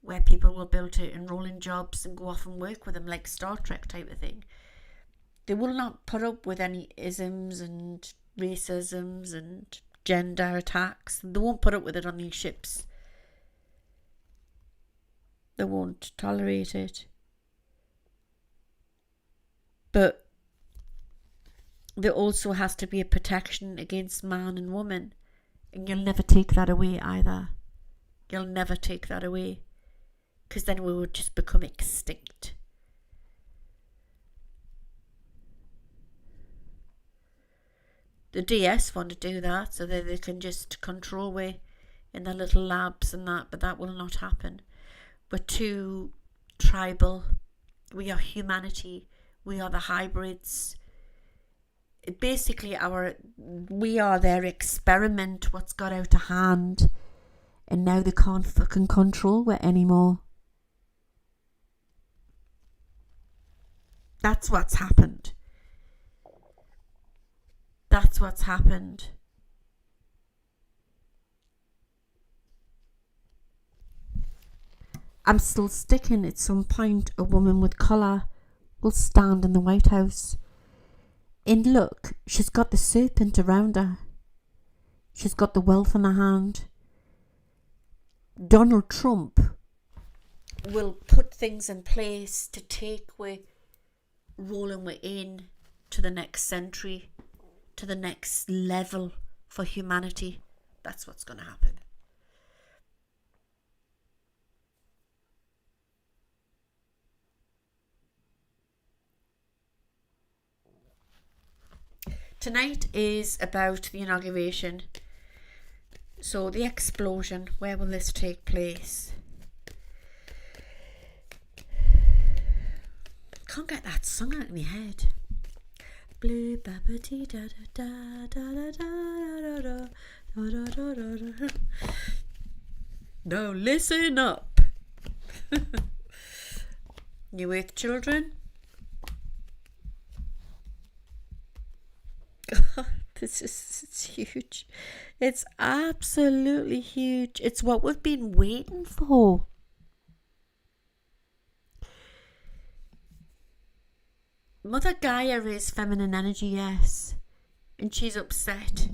where people will be able to enroll in jobs and go off and work with them like Star Trek type of thing. They will not put up with any isms and racisms and gender attacks. They won't put up with it on these ships. They won't tolerate it. But there also has to be a protection against man and woman. And you'll never take that away either. You'll never take that away. Because then we would just become extinct. The DS want to do that so that they can just control we in their little labs and that, but that will not happen. We're too tribal. We are humanity. We are the hybrids. Basically, we are their experiment, what's got out of hand, and now they can't fucking control it anymore. That's what's happened. That's what's happened. I'm still sticking. At some point, a woman with colour will stand in the White House. And look, she's got the serpent around her. She's got the wealth in her hand. Donald Trump will put things in place to take rolling we're in to the next century, to the next level for humanity. That's what's going to happen. Tonight is about the inauguration. So the explosion, where will this take place? Can't get that song out of my head. Blue baba dee da da da da da da da da da da. Now listen up. You with children? It's huge. It's absolutely huge. It's what we've been waiting for. Mother Gaia is feminine energy, yes. And she's upset.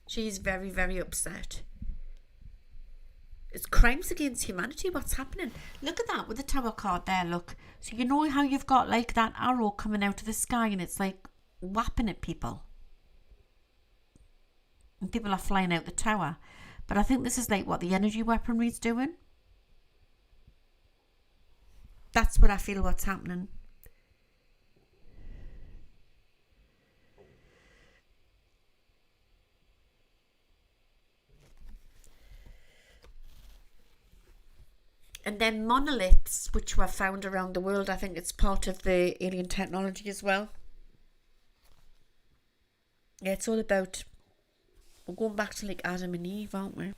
She's very, very upset. It's crimes against humanity, what's happening. Look at that with the Tower card there, look. So you know how you've got like that arrow coming out of the sky and it's like whapping at people. And people are flying out the tower. But I think this is like what the energy weaponry is doing. That's what I feel what's happening. And then monoliths, which were found around the world. I think it's part of the alien technology as well. Yeah, it's all about... We're going back to like Adam and Eve, aren't we?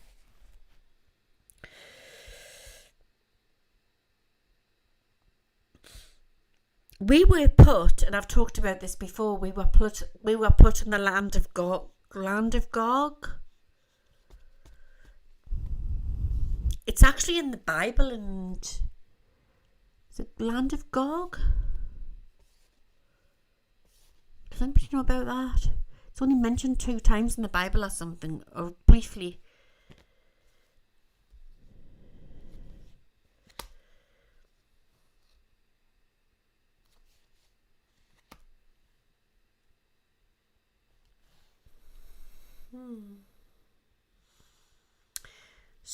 We were put, and I've talked about this before, we were put in the land of Gog. It's actually in the Bible, and is it land of Gog? Does anybody know about that? It's only mentioned 2 times in the Bible or something, or briefly.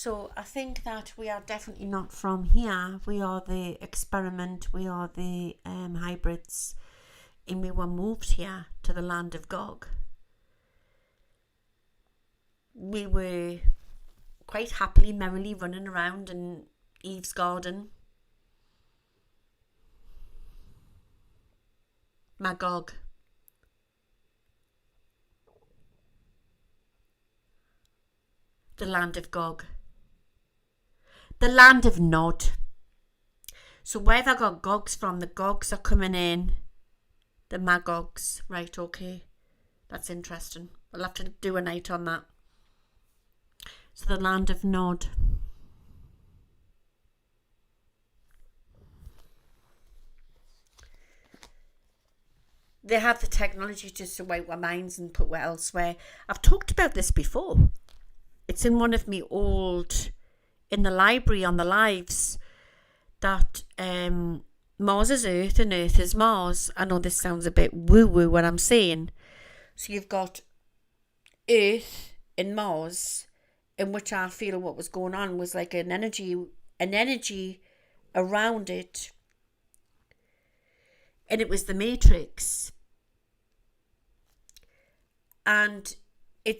So I think that we are definitely not from here. We are the experiment. We are the hybrids. And we were moved here to the land of Gog. We were quite happily, merrily running around in Eve's garden. Magog. The land of Gog. The land of Nod. So where they got Gogs from, the Gogs are coming in. The Magogs. Right, okay. That's interesting. We'll have to do a night on that. So the land of Nod. They have the technology to swipe our minds and put it elsewhere. I've talked about this before. It's in one of me old, in the library on the lives, that Mars is Earth and Earth is Mars. I know this sounds a bit woo-woo what I'm saying. So you've got Earth and Mars, in which I feel what was going on was like an energy around it. And it was the Matrix. And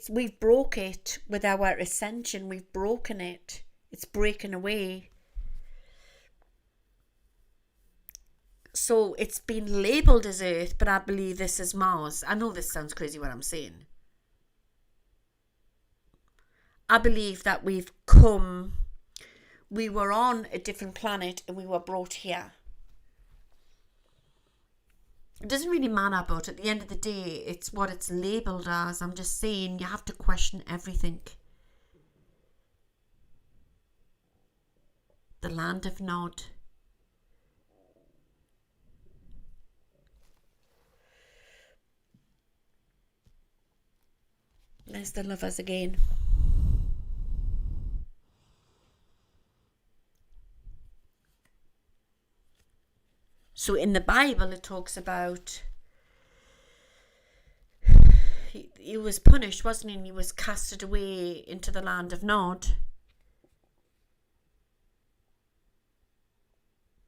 we've broke it with our ascension. We've broken it. It's breaking away. So it's been labelled as Earth, but I believe this is Mars. I know this sounds crazy what I'm saying. I believe that we were on a different planet and we were brought here. It doesn't really matter, but at the end of the day, it's what it's labelled as. I'm just saying you have to question everything. The land of Nod. There's the lovers again. So in the Bible, it talks about he was punished, wasn't he? And he was casted away into the land of Nod.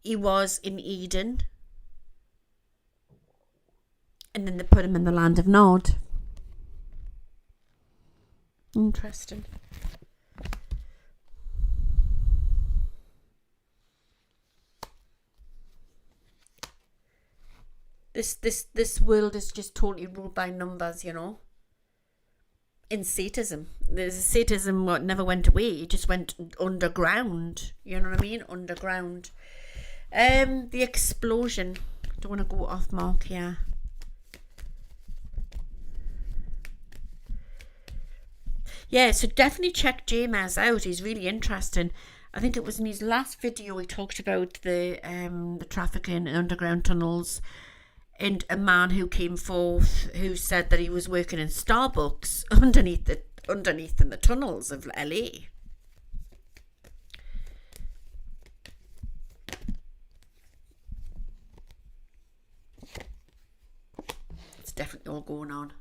He was in Eden. And then they put him in the land of Nod. Interesting. This world is just totally ruled by numbers, you know. In Satanism, there's Satanism what never went away. It just went underground. You know what I mean? Underground. The explosion. Don't want to go off mark here. Yeah, so definitely check James out. He's really interesting. I think it was in his last video he talked about the trafficking in underground tunnels, and a man who came forth who said that he was working in Starbucks underneath in the tunnels of LA. It's definitely all going on.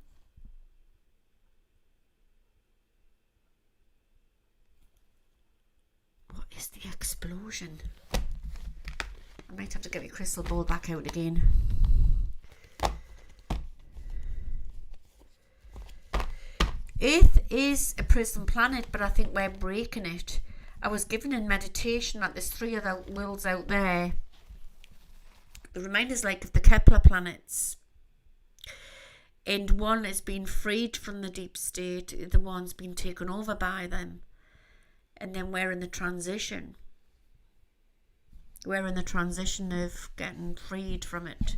What is the explosion? I might have to get my crystal ball back out again. Earth is a prison planet, but I think we're breaking it. I was given in meditation that there's 3 other worlds out there. The reminders like of the Kepler planets. And one has been freed from the deep state, the one's been taken over by them. And then we're in the transition. We're in the transition of getting freed from it.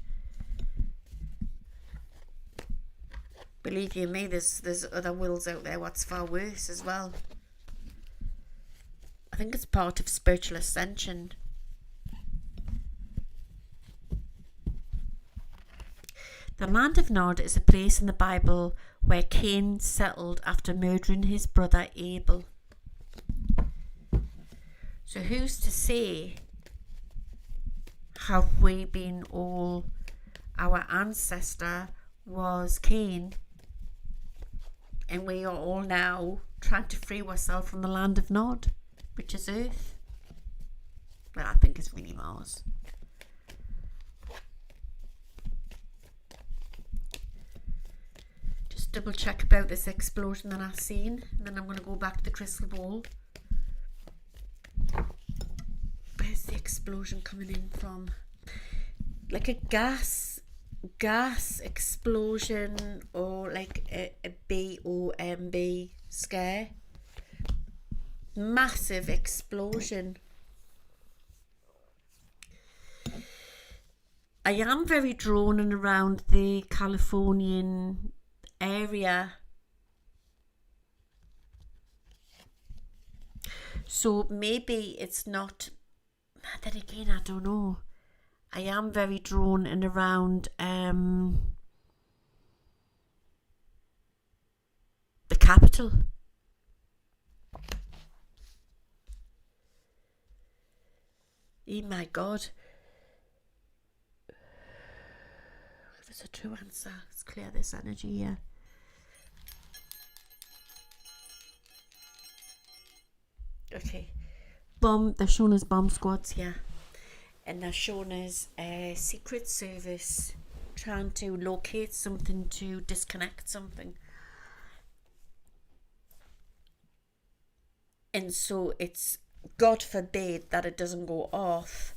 Believe you me, there's other worlds out there what's far worse as well. I think it's part of spiritual ascension. The land of Nod is a place in the Bible where Cain settled after murdering his brother Abel. So who's to say, have we been all, our ancestor was Cain, and we are all now trying to free ourselves from the land of Nod. which is Earth. Well, I think it's really Mars. Just double check about this explosion that I've seen, and then I'm going to go back to the crystal ball. Where's the explosion coming in from? Like a gas explosion, or like a bomb scare. Massive explosion. I am very drawn and around the Californian area. So maybe it's not, then again, I don't know. I am very drawn and around the capital. Oh my God. There's a true answer. Let's clear this energy here. Okay. They're showing us bomb squads here. And they're showing us a secret service trying to locate something, to disconnect something. And so it's, God forbid that it doesn't go off.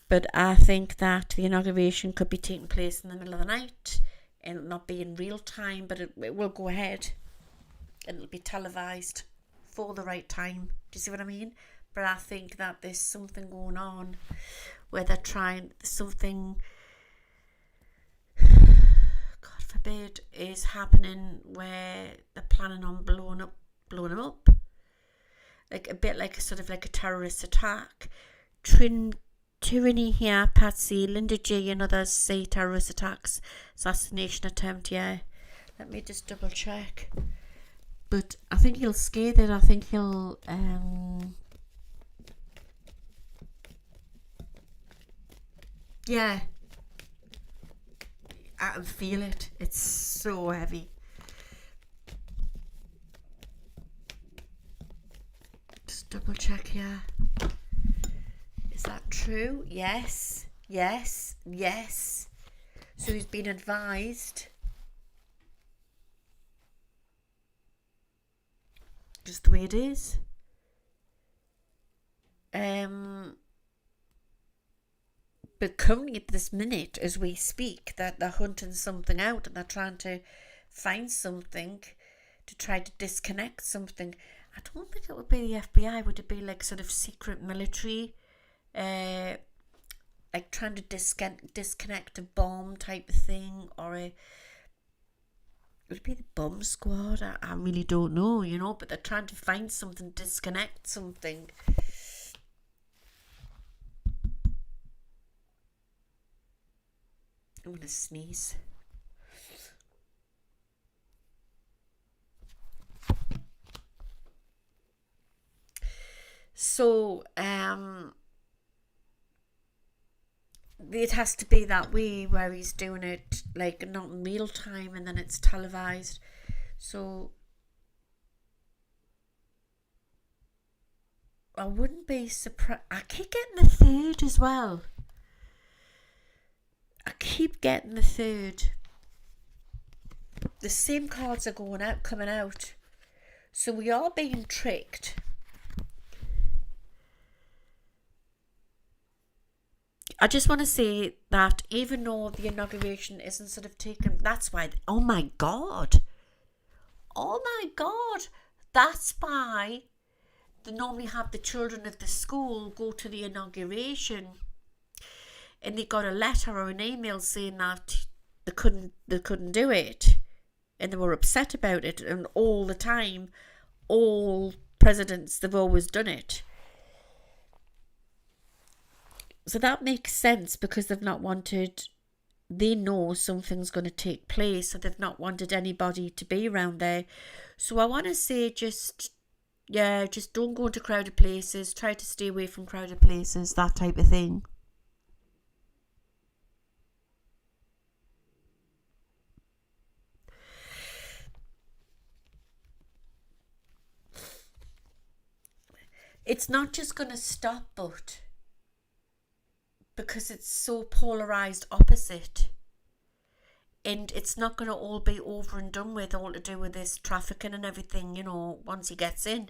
But I think that the inauguration could be taking place in the middle of the night, and it'll not be in real time, but it will go ahead. And it'll be televised for the right time. Do you see what I mean? But I think that there's something going on where they're trying, something, God forbid, is happening where they're planning on blowing them up. Like a bit like a sort of like a terrorist attack. Tyranny here, Patsy, Linda G and others say terrorist attacks, assassination attempt, yeah. Let me just double check. But I think he'll scare it. I think he'll yeah. I can feel it. It's so heavy. Just double check here. Is that true? Yes. So he's been advised. Just the way it is. But currently at this minute, as we speak, that they're hunting something out and they're trying to find something to try to disconnect something. I don't think it would be the FBI. Would it be like sort of secret military? Like trying to disconnect a bomb type of thing, or would it be the bomb squad? I really don't know, but they're trying to find something, disconnect something. I'm gonna sneeze. So it has to be that way, where he's doing it like not in real time and then it's televised. So I wouldn't be surprised. I keep getting the third as well. The same cards are coming out. So we are being tricked. I just want to say that even though the inauguration isn't sort of taken, that's why, oh my God, that's why they normally have the children of the school go to the inauguration, and they got a letter or an email saying that they couldn't do it, and they were upset about it, and all the time, all presidents, they've always done it. So that makes sense, because they know something's going to take place, so they've not wanted anybody to be around there. So I want to say just don't go into crowded places, try to stay away from crowded places, that type of thing. it's not just going to stop, but because it's so polarized opposite, and it's not going to all be over and done with, all to do with this trafficking and everything, you know, once he gets in.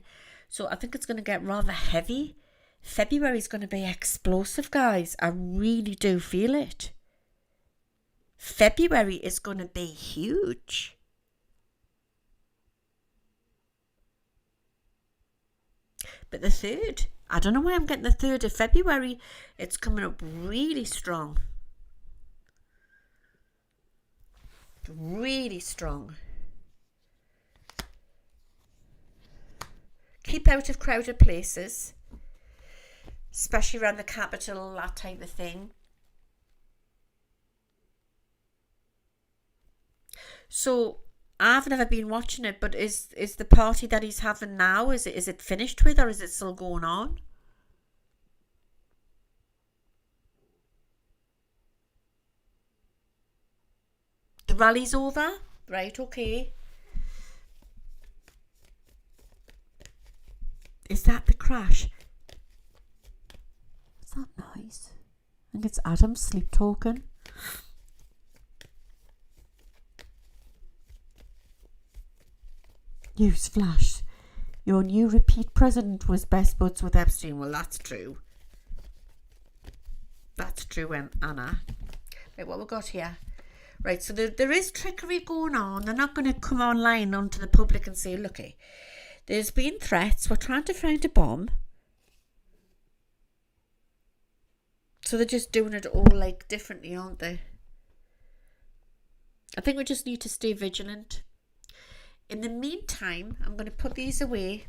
So I think it's going to get rather heavy. February is going to be explosive, guys. I really do feel it. February is going to be huge. But the 3rd, I don't know why I'm getting the 3rd of February. It's coming up really strong. Really strong. Keep out of crowded places, especially around the capital, that type of thing. So I've never been watching it, but is the party that he's having now, is it finished with, or is it still going on? The rally's over? Right, okay. Is that the crash? What's that noise? I think it's Adam sleep talking. Newsflash. Your new repeat president was best buds with Epstein. Well, that's true. That's true, Anna. Right, what we got here? Right, so there is trickery going on. They're not going to come online onto the public and say, looky, there's been threats. We're trying to find a bomb. So they're just doing it all like differently, aren't they? I think we just need to stay vigilant. In the meantime, I'm going to put these away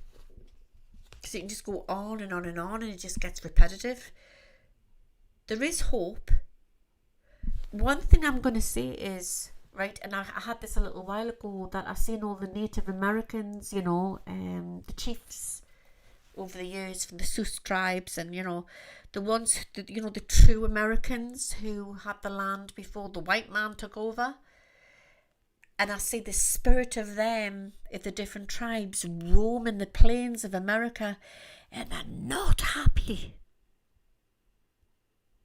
because it can just go on and on and on and it just gets repetitive. There is hope. One thing I'm going to say is, right, and I had this a little while ago, that I've seen all the Native Americans, you know, the chiefs over the years from the Sioux tribes, and, you know, the ones, you know, the true Americans who had the land before the white man took over. And I see the spirit of them, of the different tribes, roaming the plains of America, and they're not happy.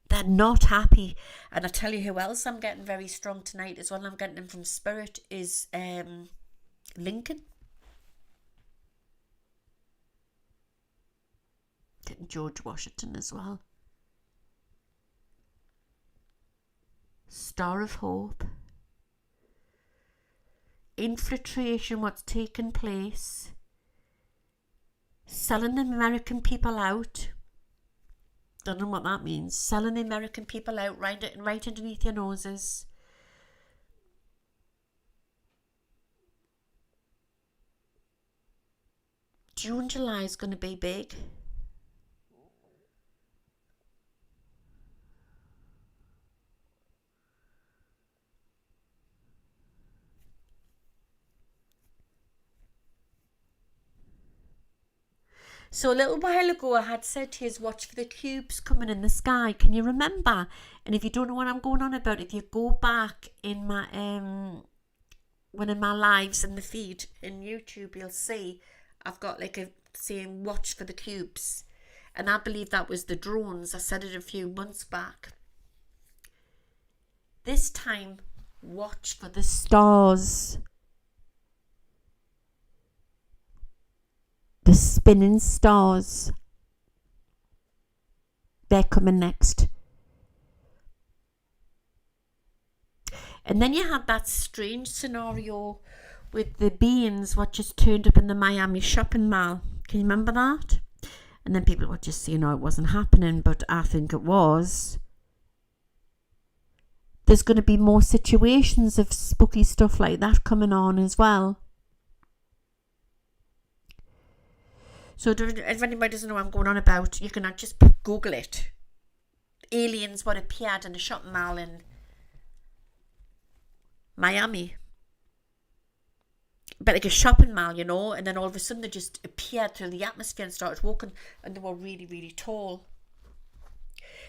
They're not happy. And I tell you who else I'm getting very strong tonight as well, I'm getting them from spirit, is Lincoln. Getting George Washington as well. Star of Hope. Infiltration, what's taken place. Selling the American people out. Don't know what that means. Selling the American people out right underneath your noses. June, July is going to be big. So a little while ago I had said to you, watch for the cubes coming in the sky. Can you remember? And if you don't know what I'm going on about, if you go back in my one of my lives in the feed in YouTube, you'll see I've got like a saying watch for the cubes. And I believe that was the drones. I said it a few months back. This time, watch for the stars. The spinning stars. They're coming next. And then you had that strange scenario with the beings what just turned up in the Miami shopping mall. Can you remember that? And then people were just saying, it wasn't happening, but I think it was. There's going to be more situations of spooky stuff like that coming on as well. So if anybody doesn't know what I'm going on about, you can just Google it. Aliens what appeared in a shopping mall in Miami. But like a shopping mall, you know, and then all of a sudden they just appeared through the atmosphere and started walking, and they were really, really tall.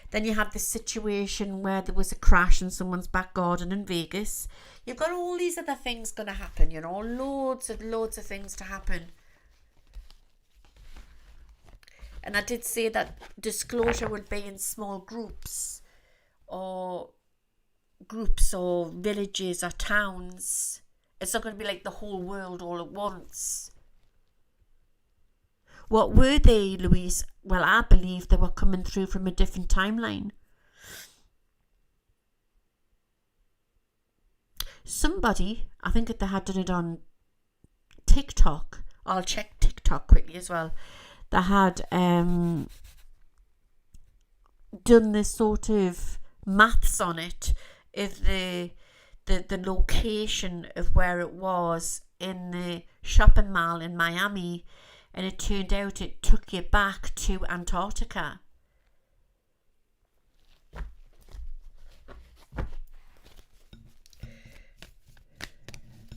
Then you had this situation where there was a crash in someone's back garden in Vegas. You've got all these other things going to happen, you know, loads of things to happen. And I did say that disclosure would be in small groups or villages or towns. It's not going to be like the whole world all at once. What were they, Louise? Well, I believe they were coming through from a different timeline. Somebody, I think they had done it on TikTok. I'll check TikTok quickly as well. They had done this sort of maths on it of the location of where it was in the shopping mall in Miami, and it turned out it took you back to Antarctica.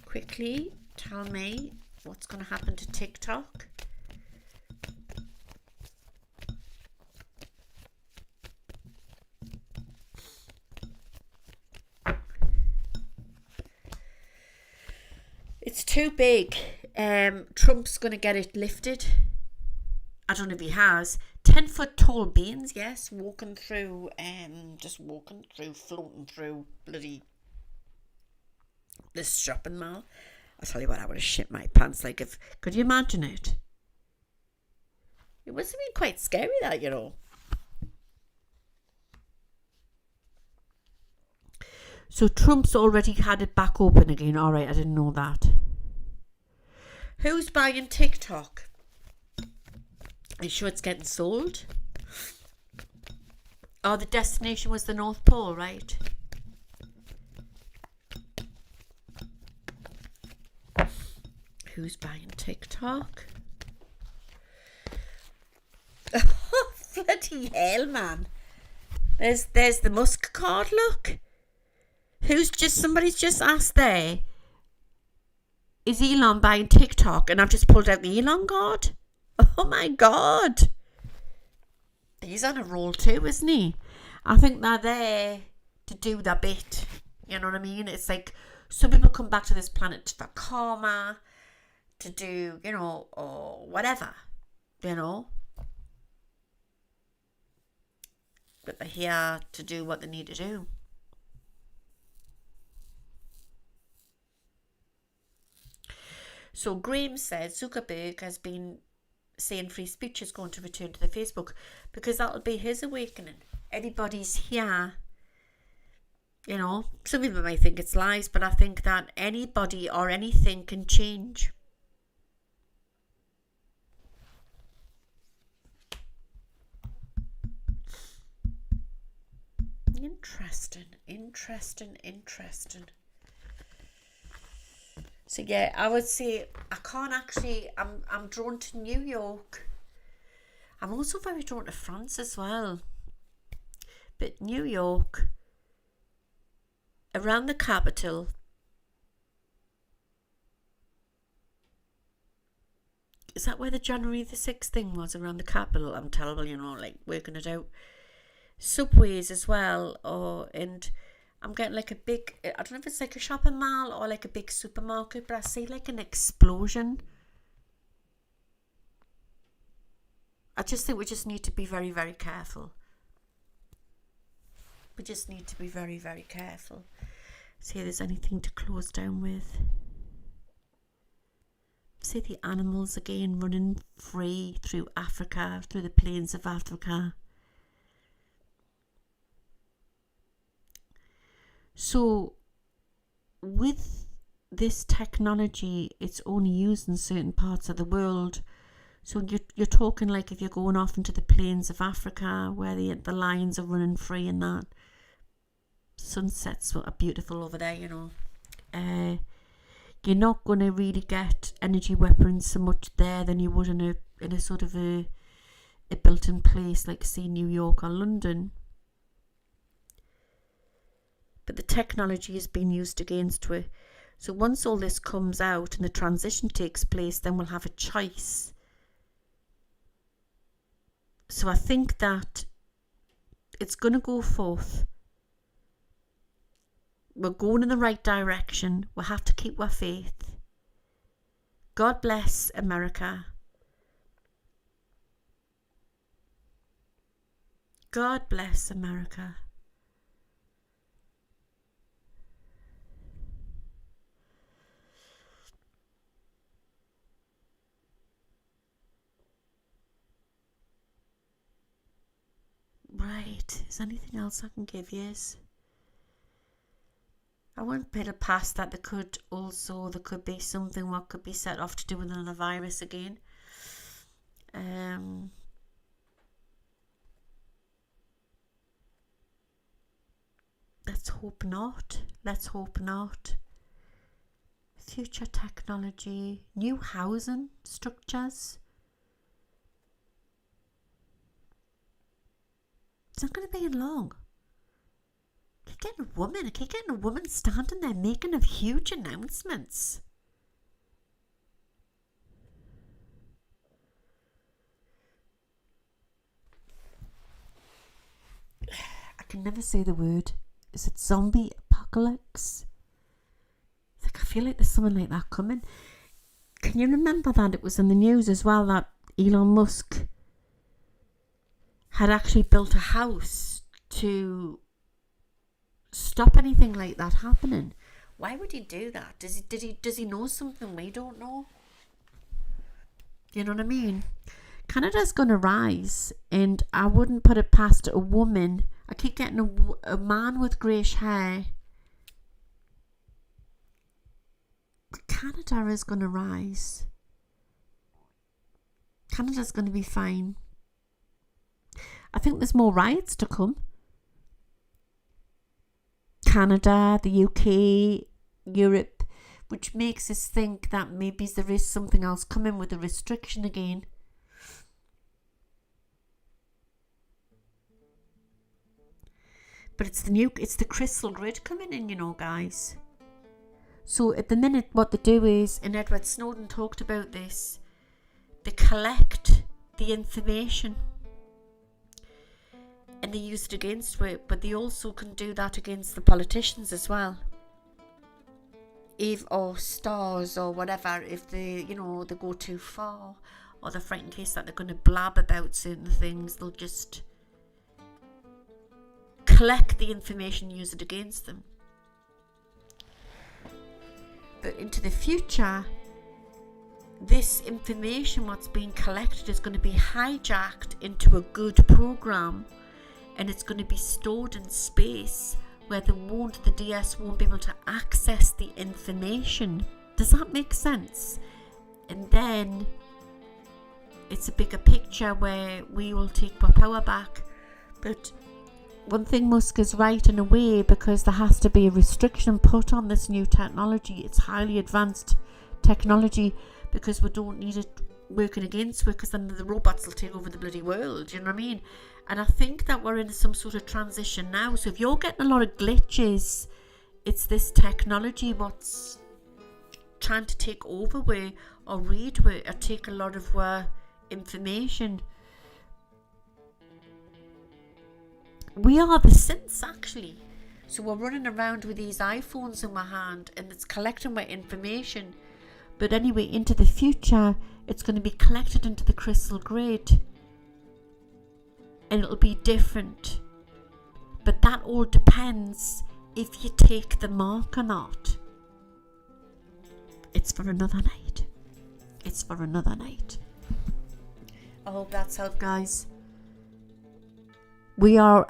Quickly, tell me what's going to happen to TikTok. It's too big. Trump's going to get it lifted. I don't know if he has. 10-foot tall beings, yes, floating through, bloody this shopping mall. I'll tell you what, I would have shit my pants. Like, if could you imagine it? It must have been quite scary, that, you know. So Trump's already had it back open again. All right, I didn't know that. Who's buying TikTok? Are you sure it's getting sold? Oh, the destination was the North Pole, right? Who's buying TikTok? Oh, bloody hell, man. There's the Musk card, look. Somebody's just asked there, is Elon buying TikTok? And I've just pulled out the Elon card. Oh my God. He's on a roll too, isn't he? I think they're there to do their bit. You know what I mean? It's like some people come back to this planet for karma, to do, you know, or whatever, you know. But they're here to do what they need to do. So Graham says Zuckerberg has been saying free speech is going to return to the Facebook because that'll be his awakening. Anybody's here, you know, some people might think it's lies, but I think that anybody or anything can change. Interesting. So yeah, I would say I can't actually. I'm drawn to New York. I'm also very drawn to France as well. But New York, around the capital, is that where the January the 6th thing was, around the capital? I'm terrible, you know, like working it out. Subways as well, and I'm getting like a big, I don't know if it's like a shopping mall or like a big supermarket, but I see like an explosion. I just think we just need to be very, very careful. See if there's anything to close down with. See the animals again running free through Africa, through the plains of Africa. So, with this technology, it's only used in certain parts of the world. So you're talking like if you're going off into the plains of Africa where the lions are running free and that. Sunsets are beautiful over there, you know. You're not going to really get energy weapons so much there than you would in a sort of a built-in place like, say, New York or London. But the technology is being used against it. So once all this comes out and the transition takes place, then we'll have a choice. So I think that it's going to go forth. We're going in the right direction. We have to keep our faith. God bless America. God bless America. Right, is anything else I can give you? I won't put it past that there could be something what could be set off to do with another virus again. Let's hope not. Let's hope not. Future technology, new housing structures. It's not going to be long. I keep getting a woman standing there making of huge announcements. I can never say the word. Is it zombie apocalypse? I feel like there's something like that coming. Can you remember that it was in the news as well that Elon Musk had actually built a house to stop anything like that happening? Why would he do that? Does he know something we don't know? You know what I mean? Canada's going to rise, and I wouldn't put it past a woman. I keep getting a man with greyish hair. Canada is going to rise. Canada's going to be fine. I think there's more riots to come. Canada, the UK, Europe, which makes us think that maybe there is something else coming with a restriction again. But it's the crystal grid coming in, you know, guys. So at the minute, what they do is, and Edward Snowden talked about this, they collect the information and they use it against it, but they also can do that against the politicians as well. Or stars or whatever, if they go too far, or they're frightened in case that they're going to blab about certain things, they'll just collect the information, use it against them. But into the future, this information, what's being collected, is going to be hijacked into a good program, and it's going to be stored in space where the DS won't be able to access the information. Does that make sense? And then it's a bigger picture where we will take our power back. But one thing Musk is right in a way, because there has to be a restriction put on this new technology. It's highly advanced technology, because we don't need it working against it, because then the robots will take over the bloody world, you know what I mean? And I think that we're in some sort of transition now. So if you're getting a lot of glitches, it's this technology what's trying to take over or read or take a lot of information. We are the synths, actually. So we're running around with these iPhones in my hand, and it's collecting my information. But anyway, into the future, it's going to be collected into the crystal grid, and it'll be different. But that all depends if you take the mark or not. It's for another night. It's for another night. I hope that's helped, guys. We're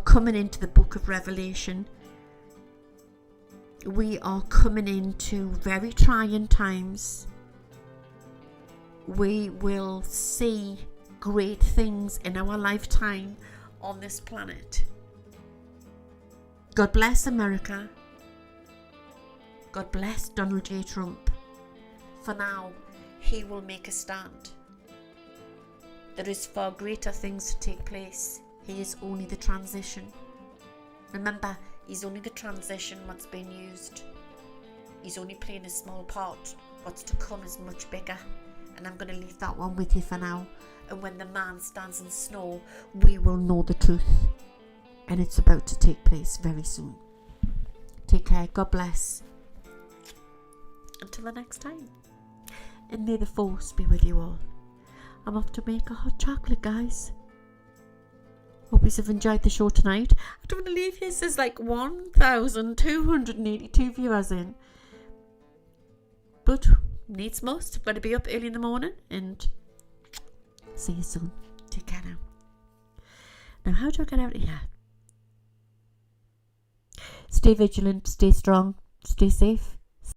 coming into the book of Revelation. We are coming into very trying times. We will see great things in our lifetime on this planet. God bless America. God bless Donald J. Trump. For now, he will make a stand. There is far greater things to take place. He is only the transition. Remember, he's only the transition what's being used. He's only playing a small part. What's to come is much bigger. And I'm going to leave that one with you for now. And when the man stands in snow, we will know the truth. And it's about to take place very soon. Take care. God bless. Until the next time. And may the force be with you all. I'm off to make a hot chocolate, guys. Hope you have enjoyed the show tonight. I don't want to leave here. There's like 1,282 viewers in. But needs must. Better be up early in the morning. And see you soon. Take care now. Now, how do I get out of here? Stay vigilant. Stay strong. Stay safe.